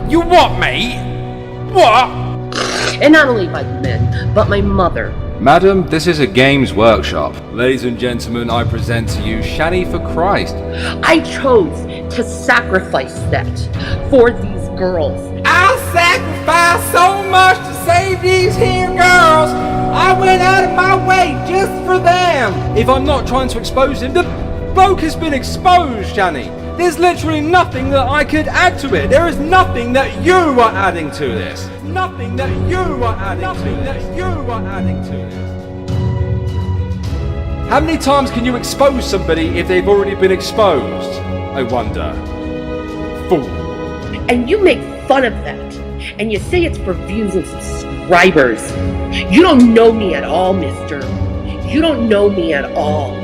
You what, mate? What? And not only by men, but my mother. Madam, this is a games workshop. Ladies and gentlemen, I present to you Shanny ForChrist. I chose to sacrifice that for these girls. I sacrificed so much to save these here girls. I went out of my way just for them. If I'm not trying to expose him, the bloke has been exposed, Shanny. There's literally nothing that I could add to it. There is nothing that you are adding to this. Nothing that you are adding to this. You are adding to this. How many times can you expose somebody if they've already been exposed? I wonder. Fool. And you make fun of that. And you say it's for views and subscribers. You don't know me at all, mister. You don't know me at all.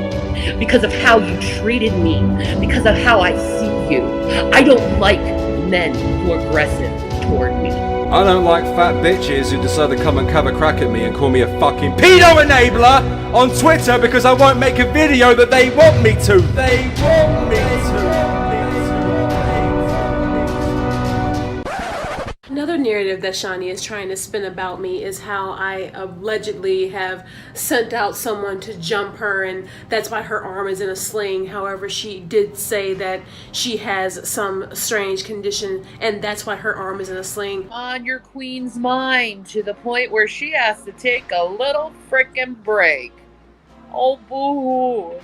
Because of how you treated me. Because of how I see you. I don't like men who are aggressive toward me. I don't like fat bitches who decide to come and have a crack at me and call me a fucking pedo enabler on Twitter because I won't make a video that they want me to. They want me to. Another narrative that Shanny is trying to spin about me is how I allegedly have sent out someone to jump her, and that's why her arm is in a sling. However, she did say that she has some strange condition, and that's why her arm is in a sling. On your queen's mind to the point where she has to take a little frickin' break. Oh, boo.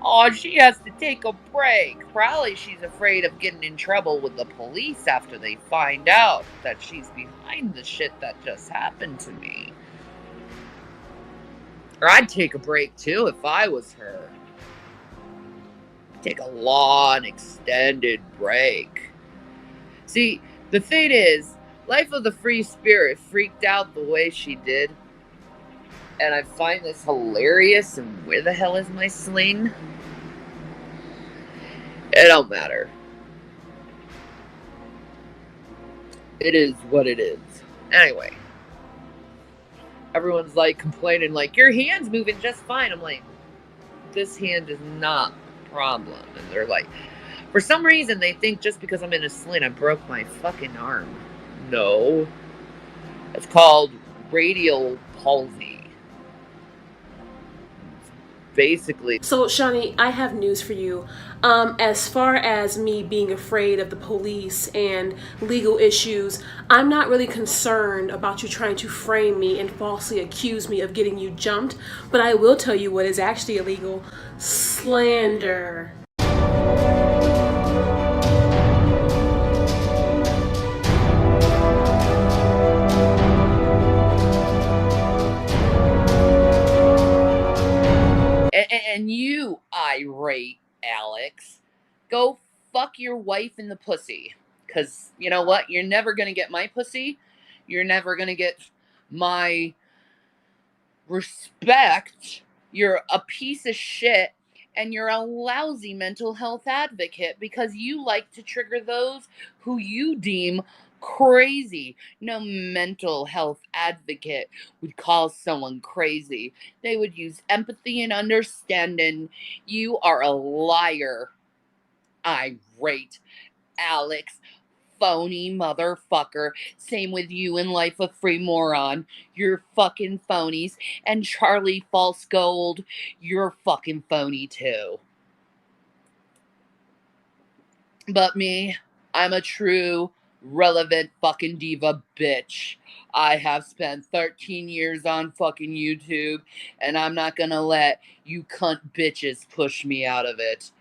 Oh, she has to take a break. Probably she's afraid of getting in trouble with the police after they find out that she's behind the shit that just happened to me. Or I'd take a break too if I was her. I'd take a long, extended break. See, the thing is, Life of the Free Spirit freaked out the way she did. And I find this hilarious, and where the hell is my sling? It don't matter. It is what it is. Anyway. Everyone's like complaining, like, your hand's moving just fine. I'm like, this hand is not a problem. And they're like, for some reason they think just because I'm in a sling I broke my fucking arm. No. It's called radial palsy. Basically. So, Shani, I have news for you. As far as me being afraid of the police and legal issues, I'm not really concerned about you trying to frame me and falsely accuse me of getting you jumped, but I will tell you what is actually illegal: slander. And you, Irate Alex, go fuck your wife in the pussy. Because, you know what? You're never going to get my pussy. You're never going to get my respect. You're a piece of shit. And you're a lousy mental health advocate because you like to trigger those who you deem crazy. No mental health advocate would call someone crazy. They would use empathy and understanding. You are a liar, Irate Alex, phony motherfucker. Same with you in Life of Free Moron. You're fucking phonies. And Charlie False Gold, you're fucking phony too. But me, I'm a true relevant fucking diva bitch. I have spent 13 years on fucking YouTube, and I'm not gonna let you cunt bitches push me out of it.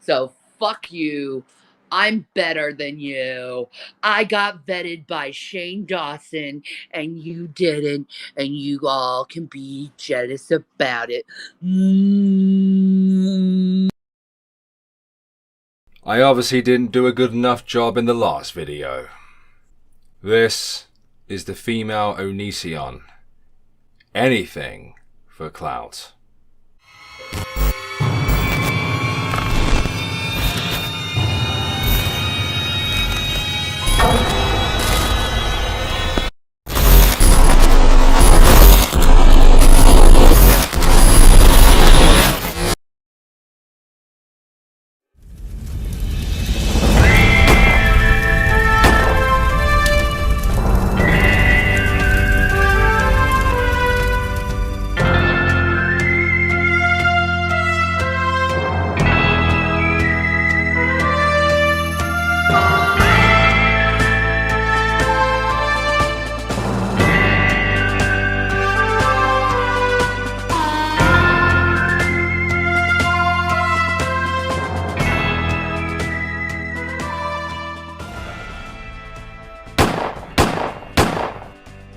So fuck you. I'm better than you. I got vetted by Shane Dawson, and you didn't, and you all can be jealous about it. I obviously didn't do a good enough job in the last video. This is the female Onision. Anything for clout.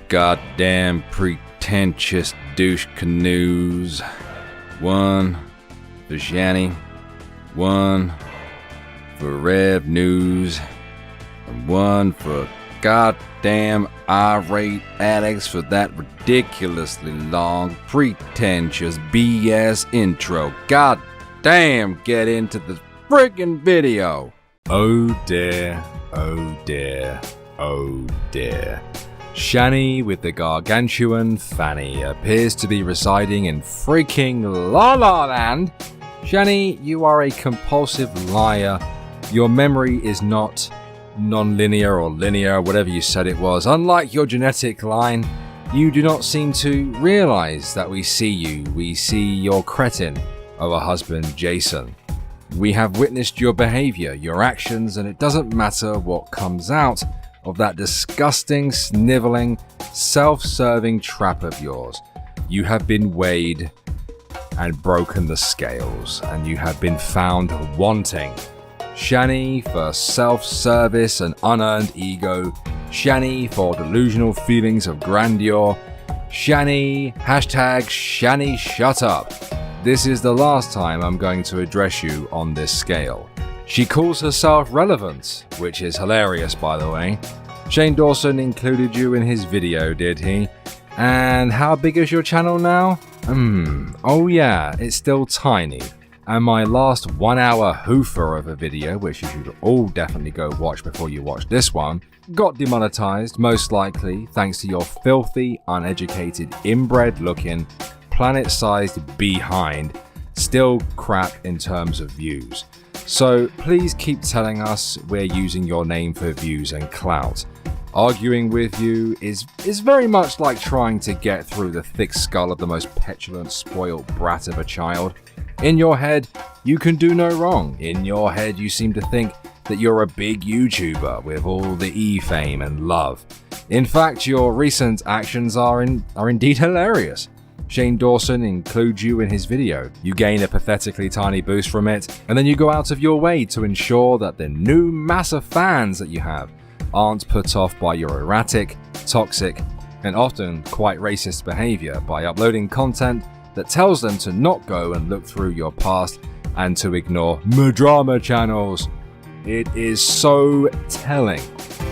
goddamn pretentious douche canoes. One for Shanny, one for Rev News, and one for goddamn irate addicts for that ridiculously long, pretentious BS intro. God damn, get into the friggin' video. Oh dear, oh dear, oh dear. Shanny with the gargantuan fanny appears to be residing in freaking La La Land. Shanny, you are a compulsive liar. Your memory is not non-linear or linear, whatever you said it was. Unlike your genetic line, you do not seem to realize that we see you. We see your cretin of a husband, Jason. We have witnessed your behavior, your actions, and it doesn't matter what comes out of that disgusting, sniveling, self-serving trap of yours. You have been weighed and broken the scales, and you have been found wanting. Shanny for self-service and unearned ego. Shanny for delusional feelings of grandeur. Shanny, hashtag Shanny shut up. This is the last time I'm going to address you on this scale. She calls herself relevant, which is hilarious, by the way. Shane Dawson included you in his video, did he? And how big is your channel now? Oh yeah, it's still tiny. And my last 1 hour hoofer of a video, which you should all definitely go watch before you watch this one, got demonetized, most likely thanks to your filthy, uneducated, inbred looking, planet-sized behind, still crap in terms of views. So please keep telling us we're using your name for views and clout. Arguing with you is very much like trying to get through the thick skull of the most petulant, spoiled brat of a child. In your head, you can do no wrong. In your head, you seem to think that you're a big YouTuber with all the E-fame and love. In fact, your recent actions are indeed hilarious. Shane Dawson includes you in his video. You gain a pathetically tiny boost from it, and then you go out of your way to ensure that the new mass of fans that you have aren't put off by your erratic, toxic, and often quite racist behavior by uploading content that tells them to not go and look through your past and to ignore drama channels. It is so telling,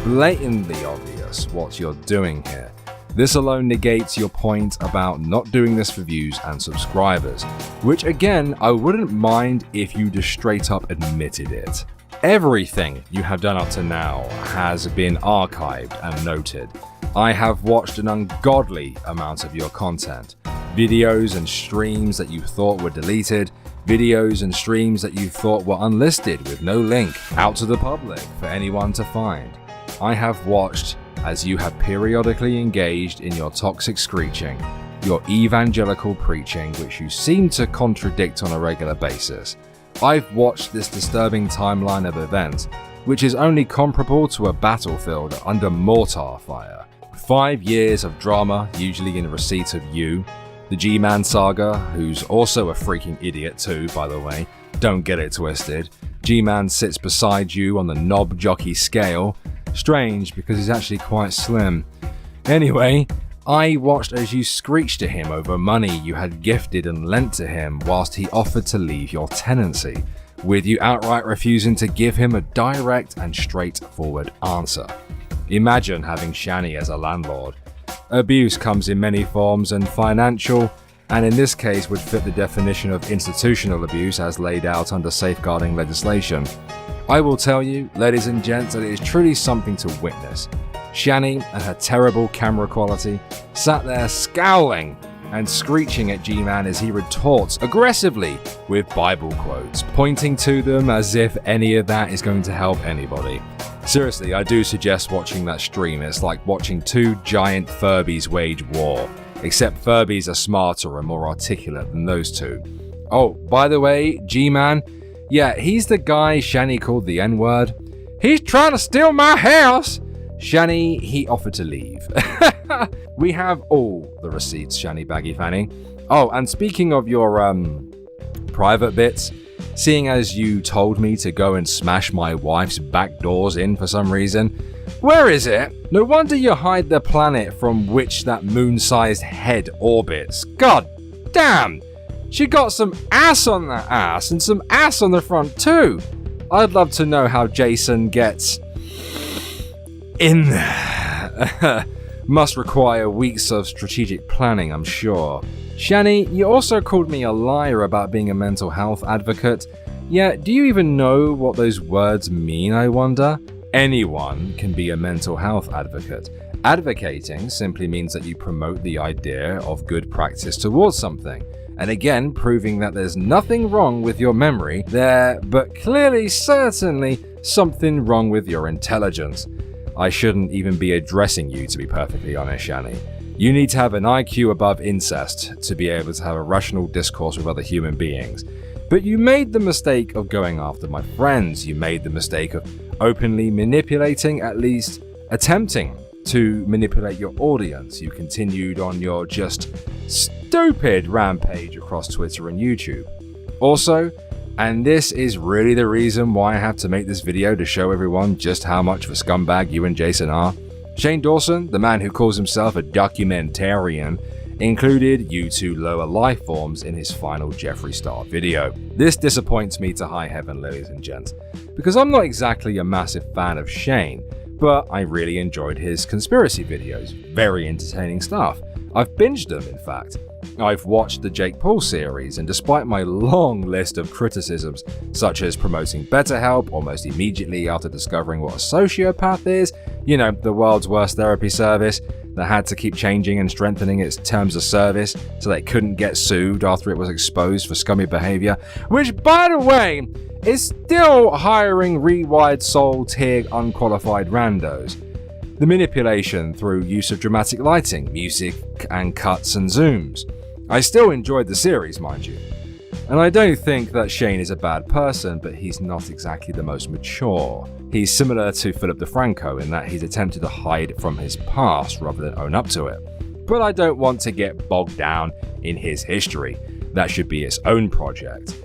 blatantly obvious what you're doing here. This alone negates your point about not doing this for views and subscribers, which again, I wouldn't mind if you just straight up admitted it. Everything you have done up to now has been archived and noted. I have watched an ungodly amount of your content. Videos and streams that you thought were deleted, videos and streams that you thought were unlisted with no link out to the public for anyone to find. I have watched as you have periodically engaged in your toxic screeching, your evangelical preaching, which you seem to contradict on a regular basis. I've watched this disturbing timeline of events, which is only comparable to a battlefield under mortar fire. 5 years of drama, usually in receipt of you, the Gman saga, who's also a freaking idiot too, by the way, don't get it twisted. Gman sits beside you on the knob jockey scale. Strange, because he's actually quite slim. Anyway, I watched as you screeched to him over money you had gifted and lent to him whilst he offered to leave your tenancy, with you outright refusing to give him a direct and straightforward answer. Imagine having Shanny as a landlord. Abuse comes in many forms, and financial, and in this case would fit the definition of institutional abuse as laid out under safeguarding legislation. I will tell you, ladies and gents, that it is truly something to witness. Shanny and her terrible camera quality sat there scowling and screeching at Gman as he retorts aggressively with Bible quotes, pointing to them as if any of that is going to help anybody. Seriously, I do suggest watching that stream. It's like watching two giant Furbies wage war, except Furbies are smarter and more articulate than those two. Oh, by the way, Gman, yeah, he's the guy Shanny called the N-word. He's trying to steal my house! Shanny, he offered to leave. We have all the receipts, Shanny Baggy Fanny. Oh, and speaking of your, private bits, seeing as you told me to go and smash my wife's back doors in for some reason, Where is it? No wonder you hide the planet from which that moon-sized head orbits. God damn! She got some ass on that ass and some ass on the front too. I'd love to know how Jason gets in there. Must require weeks of strategic planning, I'm sure. Shanny, you also called me a liar about being a mental health advocate. Yeah, do you even know what those words mean, I wonder? Anyone can be a mental health advocate. Advocating simply means that you promote the idea of good practice towards something. And again, proving that there's nothing wrong with your memory there, but clearly, certainly, something wrong with your intelligence. I shouldn't even be addressing you, to be perfectly honest, Shanny. You need to have an IQ above incest to be able to have a rational discourse with other human beings. But you made the mistake of going after my friends. You made the mistake of openly manipulating, at least attempting to manipulate your audience. You continued on your just stupid rampage across Twitter and YouTube. Also, and this is really the reason why I have to make this video to show everyone just how much of a scumbag you and Jason are, Shane Dawson, the man who calls himself a documentarian, included you two lower life forms in his final Jeffree Star video. This disappoints me to high heaven, ladies and gents, because I'm not exactly a massive fan of Shane, but I really enjoyed his conspiracy videos. Very entertaining stuff. I've binged them, in fact. I've watched the Jake Paul series, and despite my long list of criticisms, such as promoting BetterHelp almost immediately after discovering what a sociopath is, you know, the world's worst therapy service that had to keep changing and strengthening its terms of service so they couldn't get sued after it was exposed for scummy behaviour, which, by the way, is still hiring rewired soul tier unqualified randos. The manipulation through use of dramatic lighting, music, and cuts and zooms. I still enjoyed the series, mind you. And I don't think that Shane is a bad person, but he's not exactly the most mature. He's similar to Philip DeFranco in that he's attempted to hide from his past rather than own up to it. But I don't want to get bogged down in his history. That should be its own project.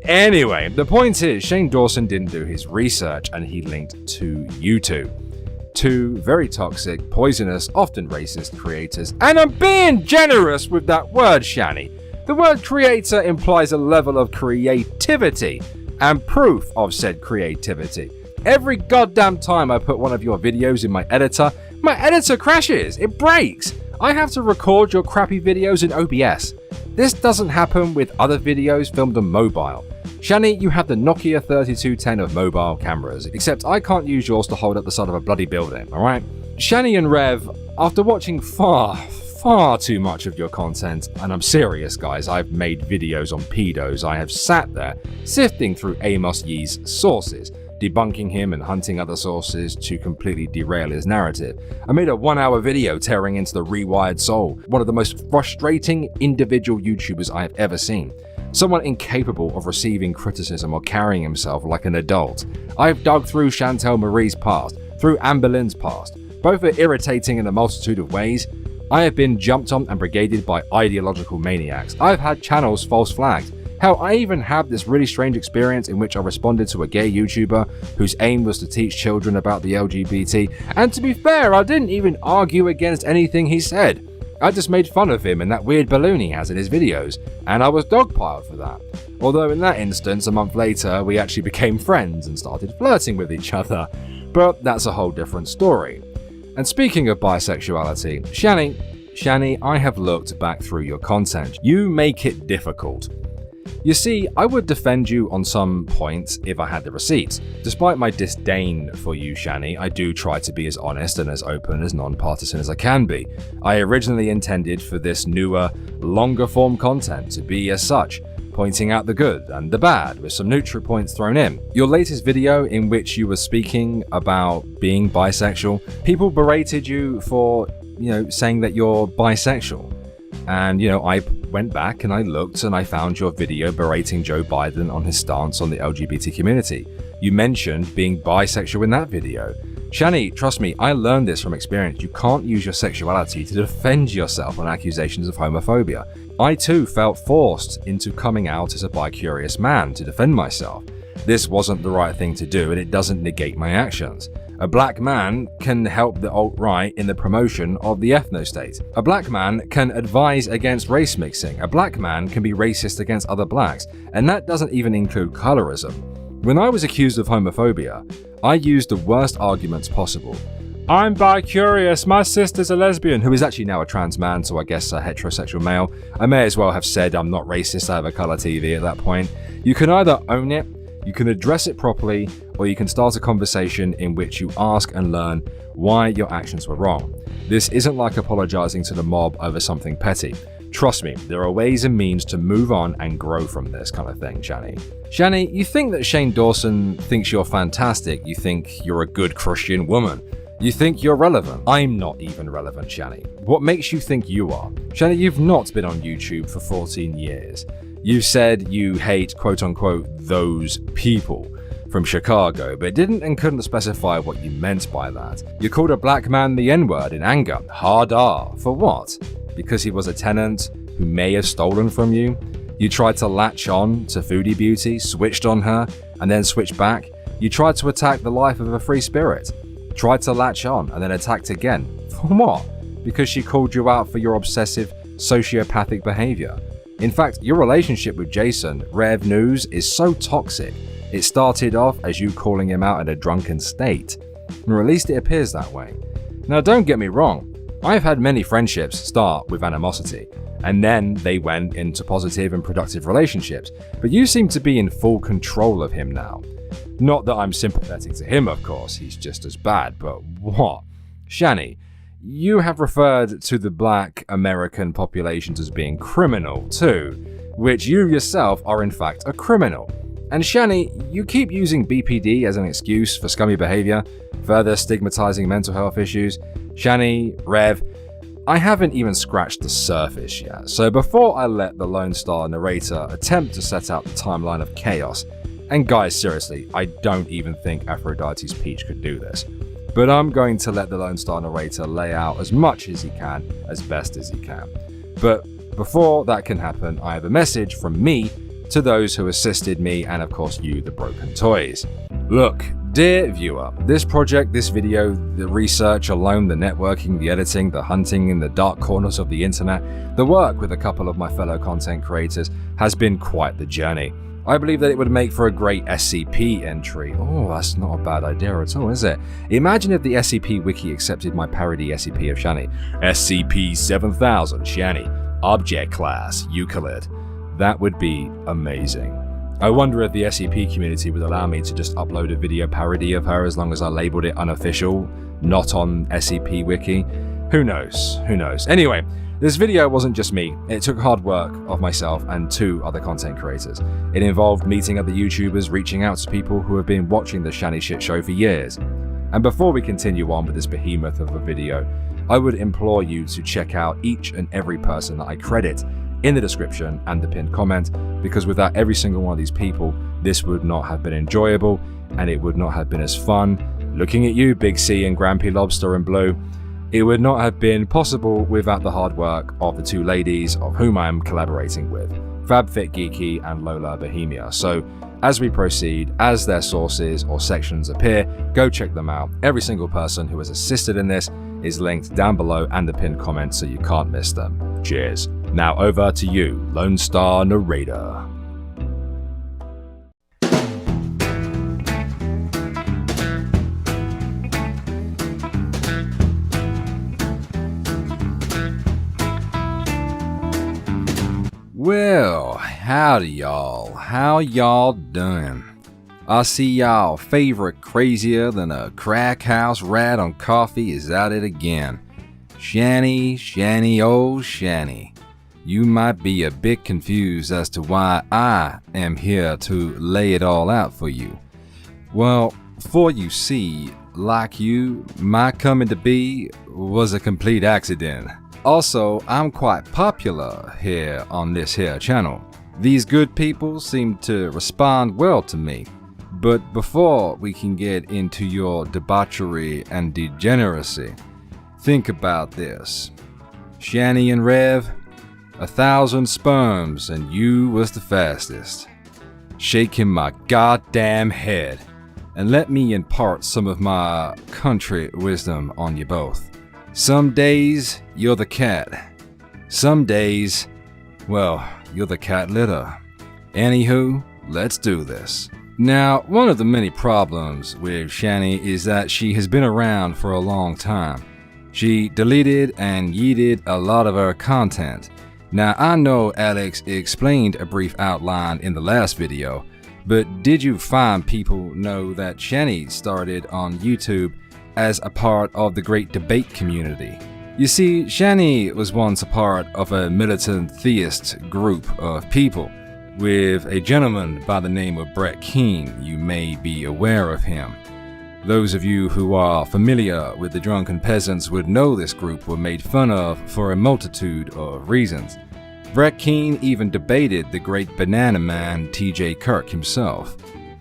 Anyway, the point is, Shane Dawson didn't do his research and he linked to YouTube. Two very toxic, poisonous, often racist creators. And I'm being generous with that word, Shanny. The word creator implies a level of creativity and proof of said creativity. Every goddamn time I put one of your videos in my editor crashes, it breaks. I have to record your crappy videos in OBS. This doesn't happen with other videos filmed on mobile. Shanny, you have the Nokia 3210 of mobile cameras, except I can't use yours to hold up the side of a bloody building, alright? Shanny and Rev, after watching far too much of your content, and I'm serious guys, I've made videos on pedos, I have sat there sifting through Amos Yee's sources, debunking him and hunting other sources to completely derail his narrative. I made a 1-hour video tearing into the Rewired Soul, one of the most frustrating individual YouTubers I have ever seen. Someone incapable of receiving criticism or carrying himself like an adult. I've dug through Chantel Marie's past, through Amber Lynn's past. Both are irritating in a multitude of ways. I have been jumped on and brigaded by ideological maniacs. I've had channels false flagged. Hell, I even had this really strange experience in which I responded to a gay YouTuber whose aim was to teach children about the LGBT, and to be fair, I didn't even argue against anything he said. I just made fun of him and that weird balloon he has in his videos, and I was dogpiled for that. Although in that instance, a month later, we actually became friends and started flirting with each other. But that's a whole different story. And speaking of bisexuality, Shanny, I have looked back through your content. You make it difficult. You see, I would defend you on some points if I had the receipts. Despite my disdain for you, Shanny, I do try to be as honest and as open, as non-partisan as I can be. I originally intended for this newer, longer form content to be as such, pointing out the good and the bad with some neutral points thrown in. Your latest video in which you were speaking about being bisexual, people berated you for, saying that you're bisexual. And, I went back and I looked and I found your video berating Joe Biden on his stance on the LGBT community. You mentioned being bisexual in that video. Shanny, trust me, I learned this from experience. You can't use your sexuality to defend yourself on accusations of homophobia. I too felt forced into coming out as a bi-curious man to defend myself. This wasn't the right thing to do and it doesn't negate my actions. A black man can help the alt-right in the promotion of the ethno-state. A black man can advise against race mixing. A black man can be racist against other blacks. And that doesn't even include colorism. When I was accused of homophobia, I used the worst arguments possible. I'm bi-curious, my sister's a lesbian, who is actually now a trans man, so I guess a heterosexual male. I may as well have said I'm not racist, I have a colour TV at that point. You can either own it, you can address it properly, or you can start a conversation in which you ask and learn why your actions were wrong. This isn't like apologising to the mob over something petty. Trust me, there are ways and means to move on and grow from this kind of thing, Shanny. Shanny, you think that Shane Dawson thinks you're fantastic, you think you're a good Christian woman. You think you're relevant. I'm not even relevant, Shanny. What makes you think you are? Shanny, you've not been on YouTube for 14 years. You've said you hate, quote-unquote, those people from Chicago, but didn't and couldn't specify what you meant by that. You called a black man the N-word in anger. Hard R. For what? Because he was a tenant who may have stolen from you? You tried to latch on to Foodie Beauty, switched on her, and then switched back? You tried to attack the life of a free spirit? Tried to latch on and then attacked again? For what? Because she called you out for your obsessive, sociopathic behavior. In fact, your relationship with Jason, Rev News, is so toxic. It started off as you calling him out in a drunken state. Or at least it appears that way. Now don't get me wrong, I've had many friendships start with animosity, and then they went into positive and productive relationships, but you seem to be in full control of him now. Not that I'm sympathetic to him, of course, he's just as bad, but what? Shanny, you have referred to the black American populations as being criminal too, which you yourself are in fact a criminal. And Shanny, you keep using BPD as an excuse for scummy behavior, further stigmatizing mental health issues. Shanny, Rev, I haven't even scratched the surface yet, so before I let the Lone Star narrator attempt to set out the timeline of chaos, and guys, seriously, I don't even think Aphrodite's Peach could do this, but I'm going to let the Lone Star narrator lay out as much as he can, as best as he can. But before that can happen, I have a message from me to those who assisted me, and of course you, the broken toys. Look, dear viewer, this project, this video, the research alone, the networking, the editing, the hunting in the dark corners of the internet, the work with a couple of my fellow content creators has been quite the journey. I believe that it would make for a great SCP entry. Oh, that's not a bad idea at all, is it? Imagine if the SCP wiki accepted my parody SCP of Shanny. SCP-7000 Shanny, Object Class, Euclid. That would be amazing. I wonder if the SCP community would allow me to just upload a video parody of her as long as I labeled it unofficial, not on SCP Wiki. Who knows? Who knows? Anyway, this video wasn't just me. It took hard work of myself and 2 other content creators. It involved meeting other YouTubers, reaching out to people who have been watching the Shanny Shit Show for years. And before we continue on with this behemoth of a video, I would implore you to check out each and every person that I credit in the description and the pinned comment, because without every single one of these people, this would not have been enjoyable, and it would not have been as fun. Looking at you, Big C and Grampy Lobster and Blue, it would not have been possible without the hard work of the 2 ladies of whom I am collaborating with, FabFitGeeky and Lola Bohemia. So as we proceed, as their sources or sections appear, go check them out. Every single person who has assisted in this is linked down below and the pinned comment, so you can't miss them. Cheers. Now over to you, Lone Star narrator. Well, howdy y'all. How y'all doing? I see y'all favorite crazier than a crack house rat on coffee is at it again. Shanny, Shanny, oh Shanny. You might be a bit confused as to why I am here to lay it all out for you. Well, for you see, like you, my coming to be was a complete accident. Also, I'm quite popular here on this here channel. These good people seem to respond well to me. But before we can get into your debauchery and degeneracy, think about this. Shanny and Rev, 1,000 sperms and you was the fastest. Shaking my goddamn head. and let me impart some of my country wisdom on you both. Some days, you're the cat. Some days, well, you're the cat litter. Anywho, let's do this. Now, one of the many problems with Shanny is that she has been around for a long time. She deleted and yeeted a lot of her content. Now, I know Alex explained a brief outline in the last video, but did you find people know that Shanny started on YouTube as a part of the great debate community? You see, Shanny was once a part of a militant theist group of people with a gentleman by the name of Brett Keane. You may be aware of him. Those of you who are familiar with the drunken peasants would know this group were made fun of for a multitude of reasons. Brett Keane even debated the great banana man T.J. Kirk himself.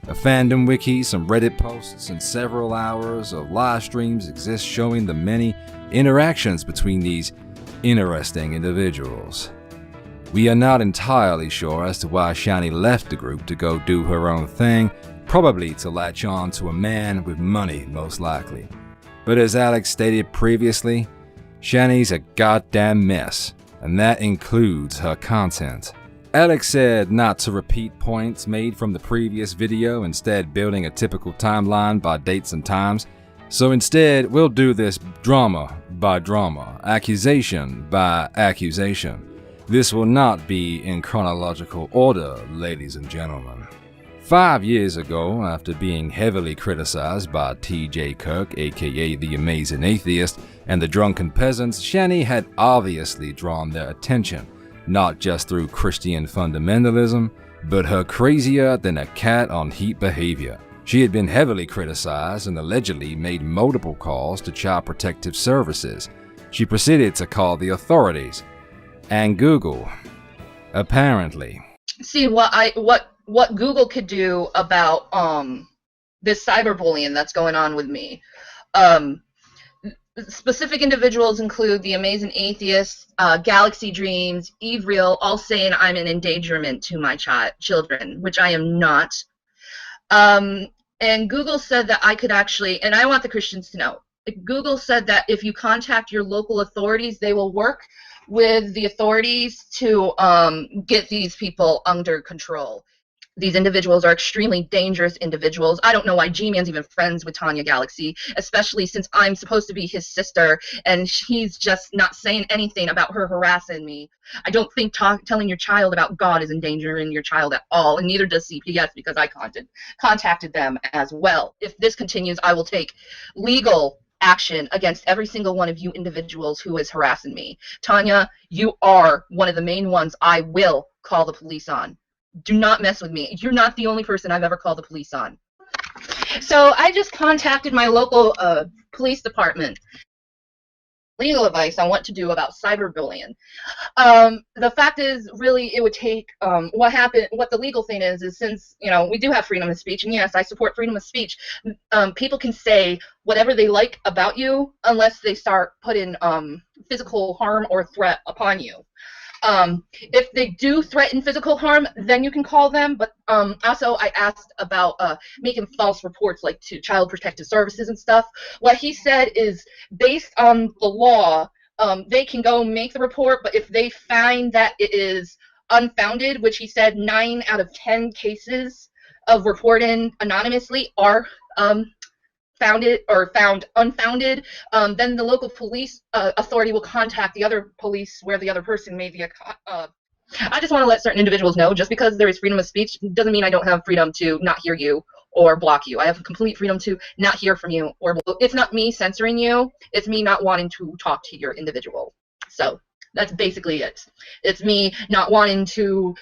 A fandom wiki, some Reddit posts, and several hours of live streams exist showing the many interactions between these interesting individuals. We are not entirely sure as to why Shanny left the group to go do her own thing, probably to latch on to a man with money, most likely. But as Alex stated previously, Shanny's a goddamn mess, and that includes her content. Alex said not to repeat points made from the previous video, instead building a typical timeline by dates and times. So instead, we'll do this drama by drama, accusation by accusation. This will not be in chronological order, ladies and gentlemen. 5 years ago, after being heavily criticized by T.J. Kirk, aka the Amazing Atheist, and the Drunken Peasants, Shanny had obviously drawn their attention, not just through Christian Fundamentalism, but her crazier than a cat on heat behavior. She had been heavily criticized and allegedly made multiple calls to Child Protective Services. She proceeded to call the authorities and Google, apparently. See what Google could do about this cyberbullying that's going on with me. Specific individuals include the Amazing Atheist, Galaxy Dreams, Eve Real, all saying I'm an endangerment to my children, which I am not. And Google said that I could actually, and I want the Christians to know, Google said that if you contact your local authorities, they will work with the authorities to get these people under control. These individuals are extremely dangerous individuals. I don't know why Gman's even friends with Tanya Galaxy, especially since I'm supposed to be his sister, and he's just not saying anything about her harassing me. I don't think telling your child about God is endangering your child at all, and neither does CPS, because I contacted them as well. If this continues, I will take legal action against every single one of you individuals who is harassing me. Tanya, you are one of the main ones I will call the police on. Do not mess with me. You're not the only person I've ever called the police on. So I just contacted my local police department. Legal advice on what to do about cyberbullying. The fact is, really, it would take what the legal thing is since, you know, we do have freedom of speech, and yes, I support freedom of speech. People can say whatever they like about you unless they start putting physical harm or threat upon you. If they do threaten physical harm, then you can call them. But also, I asked about making false reports, like to Child Protective Services and stuff. What he said is, based on the law, they can go make the report, but if they find that it is unfounded, which he said 9 out of 10 cases of reporting anonymously are found unfounded, then the local police authority will contact the other police where the other person may be I just want to let certain individuals know, just because there is freedom of speech doesn't mean I don't have freedom to not hear you or block you. I have complete freedom to not hear from you, or it's not me censoring you, it's me not wanting to talk to your individual. So that's basically it. It's me not wanting to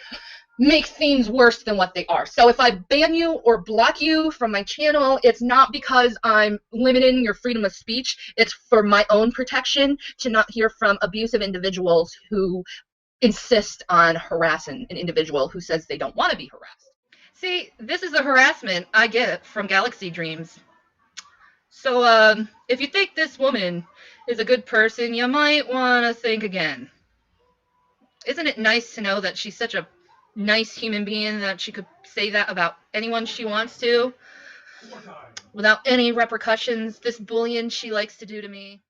make things worse than what they are. So if I ban you or block you from my channel, it's not because I'm limiting your freedom of speech. It's for my own protection, to not hear from abusive individuals who insist on harassing an individual who says they don't want to be harassed. See, this is the harassment I get from Galaxy Dreams. So if you think this woman is a good person, you might want to think again. Isn't it nice to know that she's such a nice human being that she could say that about anyone she wants to? without any repercussions, this bullying she likes to do to me.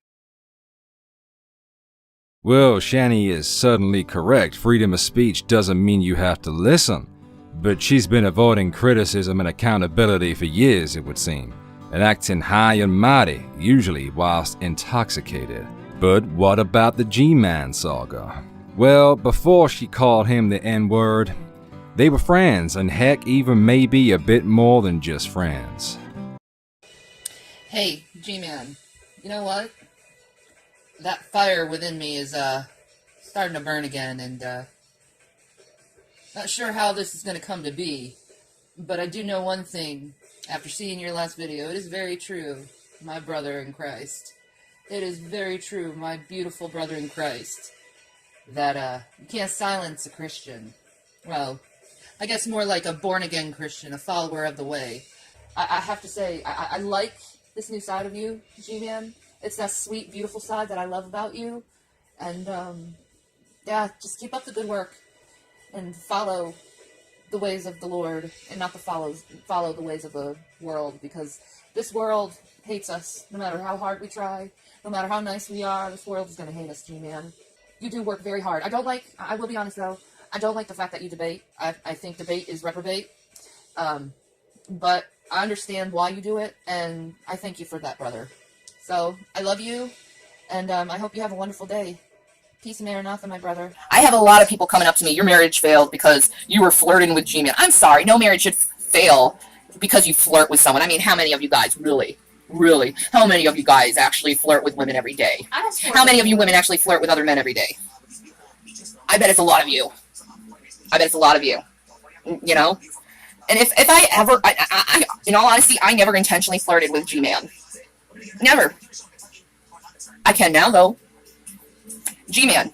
Well, Shanny is certainly correct. Freedom of speech doesn't mean you have to listen. But she's been avoiding criticism and accountability for years, it would seem, and acting high and mighty, usually whilst intoxicated. But what about the Gman saga? Well, before she called him the N-word, they were friends, and heck, even maybe a bit more than just friends. Hey, G-Man, you know what? That fire within me is, starting to burn again, and, not sure how this is going to come to be, but I do know one thing. After seeing your last video, it is very true, my brother in Christ. It is very true, my beautiful brother in Christ, that, you can't silence a Christian. Well, I guess more like a born-again Christian, a follower of the way. I have to say, I like this new side of you, G-Man. It's that sweet, beautiful side that I love about you. And, yeah, just keep up the good work. And follow the ways of the Lord, and not follow the ways of the world, because this world hates us. No matter how hard we try, no matter how nice we are, this world is going to hate us, G-Man. You do work very hard. I will be honest though, I don't like the fact that you debate. I think debate is reprobate. But I understand why you do it, and I thank you for that, brother. So, I love you, and I hope you have a wonderful day. Peace and Maranatha, my brother. I have a lot of people coming up to me, your marriage failed because you were flirting with G-Man. I'm sorry, no marriage should fail because you flirt with someone. I mean, how many of you guys really, how many of you guys actually flirt with women every day? How many of you women actually flirt with other men every day? I bet it's a lot of you. I bet it's a lot of you. You know? And if I ever, in all honesty, I never intentionally flirted with G-Man. Never. I can now, though. G-Man,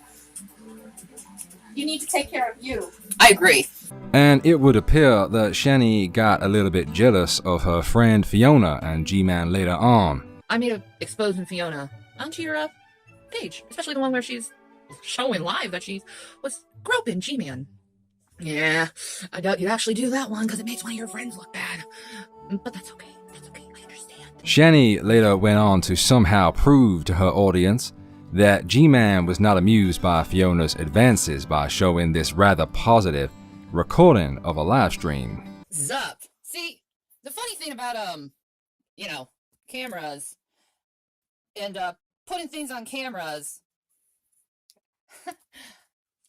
you need to take care of you. I agree. And it would appear that Shanny got a little bit jealous of her friend Fiona and G-Man later on. I made a exposing Fiona onto your page, especially the one where she's showing live that she was groping G-Man. Yeah, I doubt you'd actually do that one because it makes one of your friends look bad. But that's okay. That's okay. I understand. Shanny later went on to somehow prove to her audience that G-Man was not amused by Fiona's advances by showing this rather positive recording of a live stream. Zup. See, the funny thing about, you know, cameras and, putting things on cameras,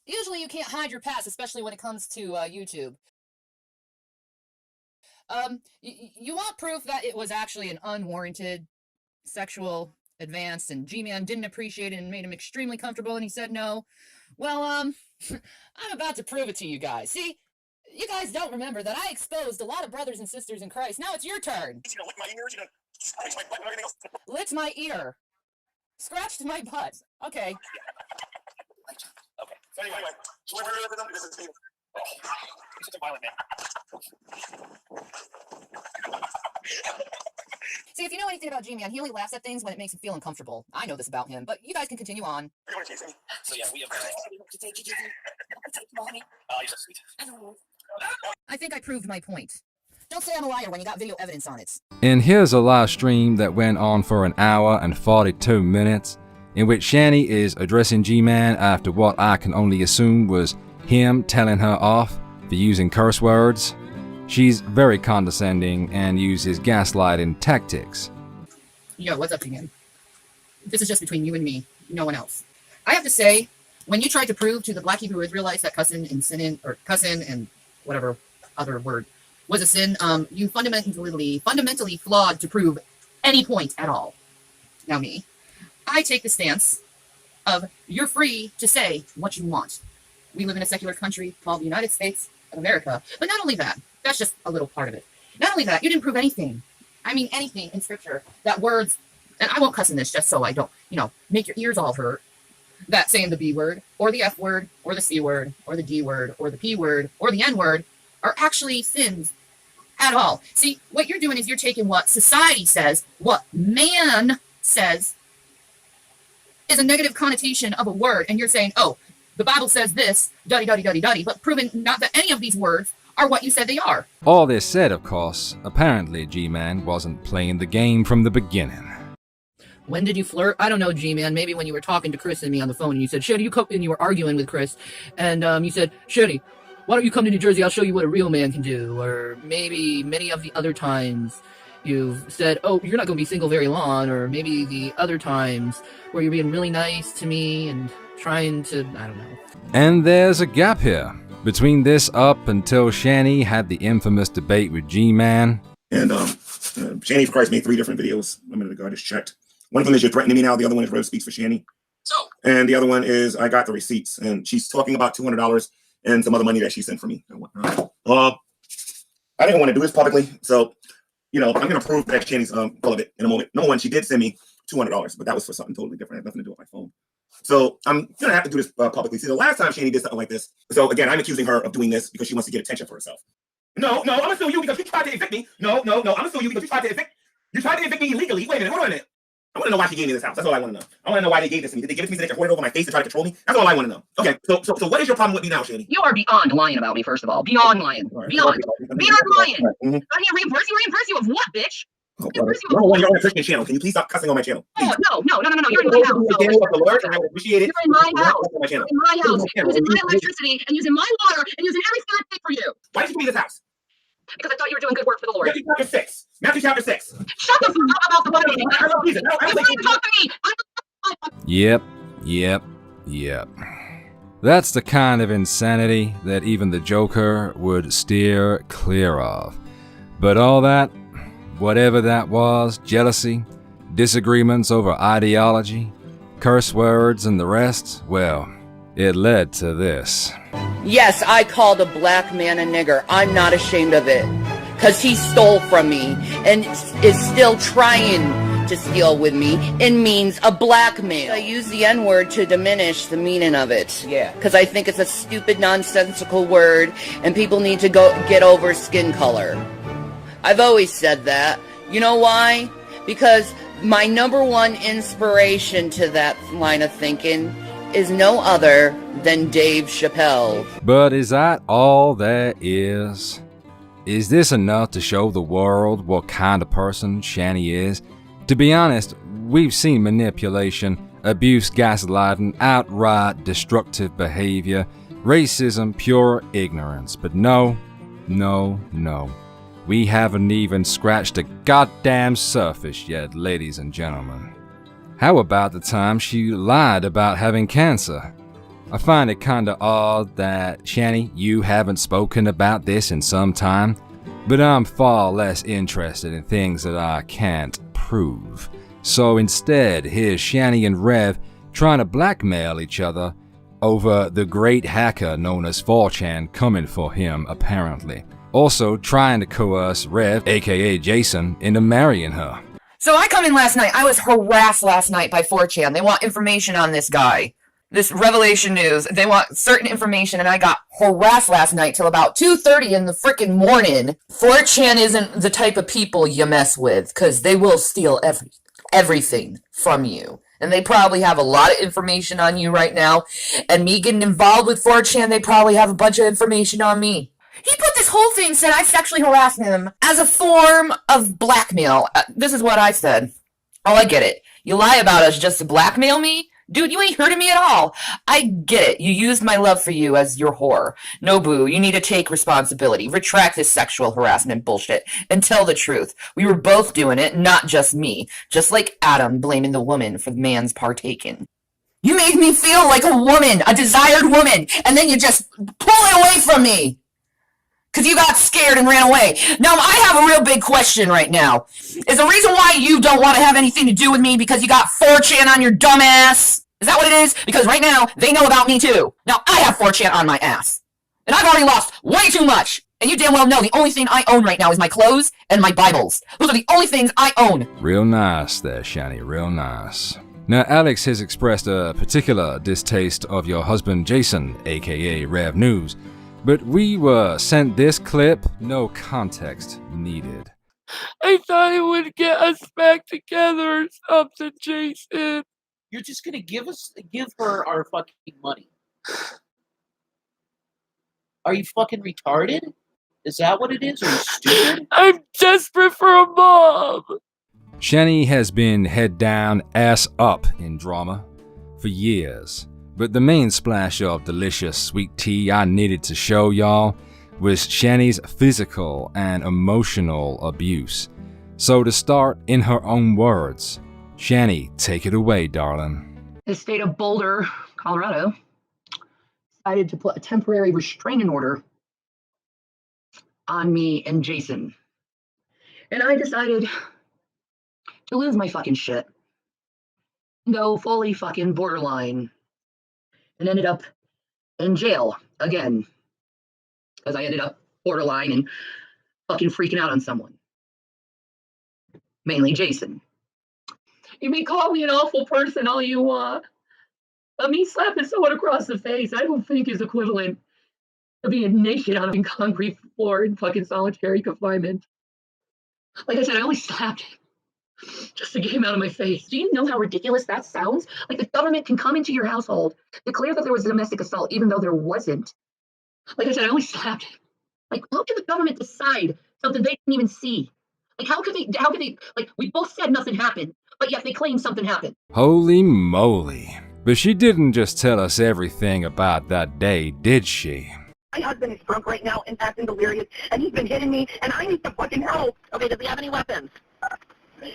usually you can't hide your past, especially when it comes to, YouTube. You want proof that it was actually an unwarranted sexual advance, and G-Man didn't appreciate it and made him extremely comfortable, and he said no. Well, I'm about to prove it to you guys. See, you guys don't remember that I exposed a lot of brothers and sisters in Christ. Now it's your turn. You gonna lick my ears? You gonna scratch my butt and everything else? Licked my ear. Scratched my butt. Okay. Okay. So anyway, this is you're such a violent man. See, if you know anything about G-Man, he only laughs at things when it makes him feel uncomfortable. I know this about him, but you guys can continue on. So yeah, we have you're so sweet. I think I proved my point. Don't say I'm a liar when you got video evidence on it. And here's a live stream that went on for an hour and 42 minutes, in which Shanny is addressing G-Man after what I can only assume was him telling her off for using curse words. She's very condescending and uses gaslighting tactics. Yo, what's up, Gman? This is just between you and me, no one else. I have to say, when you tried to prove to the Black Hebrew Israelites that cussing and whatever other word was a sin, you fundamentally flawed to prove any point at all. Now me, I take the stance of you're free to say what you want. We live in a secular country called the United States of America, but not only that, that's just a little part of it. Not only that, you didn't prove anything. I mean, anything in scripture that words, and I won't cuss in this just so I don't, make your ears all hurt, that saying the B word, or the F word, or the C word, or the D word, or the P word, or the N word are actually sins at all. See, what you're doing is you're taking what society says, what man says, is a negative connotation of a word, and you're saying, oh, the Bible says this, duddy, but proving not that any of these words are what you said they are. All this said, of course, apparently Gman wasn't playing the game from the beginning. When did you flirt? I don't know, G-Man. Maybe when you were talking to Chris and me on the phone and you said, Shanny, and you were arguing with Chris. And you said, Shanny, why don't you come to New Jersey? I'll show you what a real man can do. Or maybe many of the other times you've said, oh, you're not going to be single very long. Or maybe the other times where you're being really nice to me and trying to, I don't know. And there's a gap here between this up until Shanny had the infamous debate with G-Man. And Shanny ForChrist made 3 different videos a minute ago. I just checked. One of them is You're Threatening Me Now. The other one is Rev Speaks for Shanny. So, and the other one is I Got the Receipts. And she's talking about $200 and some other money that she sent for me. I didn't want to do this publicly. So, I'm going to prove that Shanny's full of it in a moment. Number one, she did send me $200, but that was for something totally different. It had nothing to do with my phone. So I'm going to have to do this publicly. See, the last time Shanny did something like this. So again, I'm accusing her of doing this because she wants to get attention for herself. No, I'm going to sue you because you tried to evict me. No, I'm going to sue you because you tried to evict me illegally. Wait a minute, hold on a minute. I want to know why she gave me this house. That's all I want to know. I want to know why they gave this to me. Did they give it to me so they could hold it over my face to try to control me? That's all I want to know. Okay, so what is your problem with me now, Shanny? you are beyond lying about me, first of all. Beyond lying. All right. Beyond lying. Mm-hmm. I can't reimburse you. Reimburse you of what, bitch? Oh, number one, you're on a Christian channel. Can you please stop cussing on my channel? Oh, no. You're in my house. The channel of the Lord, and I would appreciate it. You're in my house. You're In my house. Using my electricity and using my water and using everything I pay for you. Why did you give me this house? Because I thought you were doing good work for the Lord. Matthew chapter 6. Matthew chapter 6. Shut the fuck up about the money. I don't need it. I You don't want to talk to me? Yep. That's the kind of insanity that even the Joker would steer clear of. But all that, whatever that was, jealousy, disagreements over ideology, curse words, and the rest, well, it led to this. Yes, I called a black man a nigger. I'm not ashamed of it. Because he stole from me and is still trying to steal with me in means a blackmail. I use the N-word to diminish the meaning of it. Yeah. Because I think it's a stupid, nonsensical word and people need to get over skin color. I've always said that. You know why? Because my number one inspiration to that line of thinking is no other than Dave Chappelle. But is that all there is? Is this enough to show the world what kind of person Shanny is? To be honest, we've seen manipulation, abuse, gaslighting, outright destructive behavior, racism, pure ignorance. But no. We haven't even scratched the goddamn surface yet, ladies and gentlemen. How about the time she lied about having cancer? I find it kinda odd that, Shanny, you haven't spoken about this in some time, but I'm far less interested in things that I can't prove. So instead, here's Shanny and Rev trying to blackmail each other over the great hacker known as 4chan coming for him, apparently. Also trying to coerce Rev, aka Jason, into marrying her. So I come in last night. I was harassed last night by 4chan. They want information on this guy. This Revelation News. They want certain information, and I got harassed last night till about 2:30 in the frickin' morning. 4chan isn't the type of people you mess with, because they will steal everything from you. And they probably have a lot of information on you right now. And me getting involved with 4chan, they probably have a bunch of information on me. He put this whole thing, said I sexually harassed him as a form of blackmail. This is what I said. Oh, I get it. You lie about us just to blackmail me? Dude, you ain't hurting me at all. I get it. You used my love for you as your whore. No, boo, you need to take responsibility. Retract this sexual harassment bullshit and tell the truth. We were both doing it, not just me. Just like Adam blaming the woman for the man's partaking. You made me feel like a woman, a desired woman, and then you just pull it away from me. Because you got scared and ran away. Now, I have a real big question right now. Is the reason why you don't want to have anything to do with me because you got 4chan on your dumb ass? Is that what it is? Because right now, they know about me too. Now, I have 4chan on my ass. And I've already lost way too much. And you damn well know the only thing I own right now is my clothes and my Bibles. Those are the only things I own. Real nice there, Shanny, real nice. Now, Alex has expressed a particular distaste of your husband, Jason, aka Rev News. But we were sent this clip, no context needed. I thought it would get us back together or something, Jason. You're just gonna give her our fucking money. Are you fucking retarded? Is that what it is? Are you stupid? I'm desperate for a mom. Shanny has been head down, ass up in drama for years, but the main splash of delicious sweet tea I needed to show y'all was Shanny's physical and emotional abuse. So to start, in her own words, Shanny, take it away, darling. The state of Boulder, Colorado, decided to put a temporary restraining order on me and Jason. And I decided to lose my fucking shit. Go fully fucking borderline. And ended up in jail again. Because I ended up borderline and fucking freaking out on someone. Mainly Jason. You may call me an awful person all you want. But me slapping someone across the face, I don't think is equivalent to being naked on a concrete floor in fucking solitary confinement. Like I said, I only slapped him just to get him out of my face. Do you know how ridiculous that sounds? Like the government can come into your household, declare that there was a domestic assault, even though there wasn't. Like I said, I only slapped him. Like, how can the government decide something they didn't even see? Like, how could they, like, we both said nothing happened, but yet they claim something happened. Holy moly. But she didn't just tell us everything about that day, did she? My husband is drunk right now and acting delirious, and he's been hitting me, and I need some fucking help. Okay, does he have any weapons?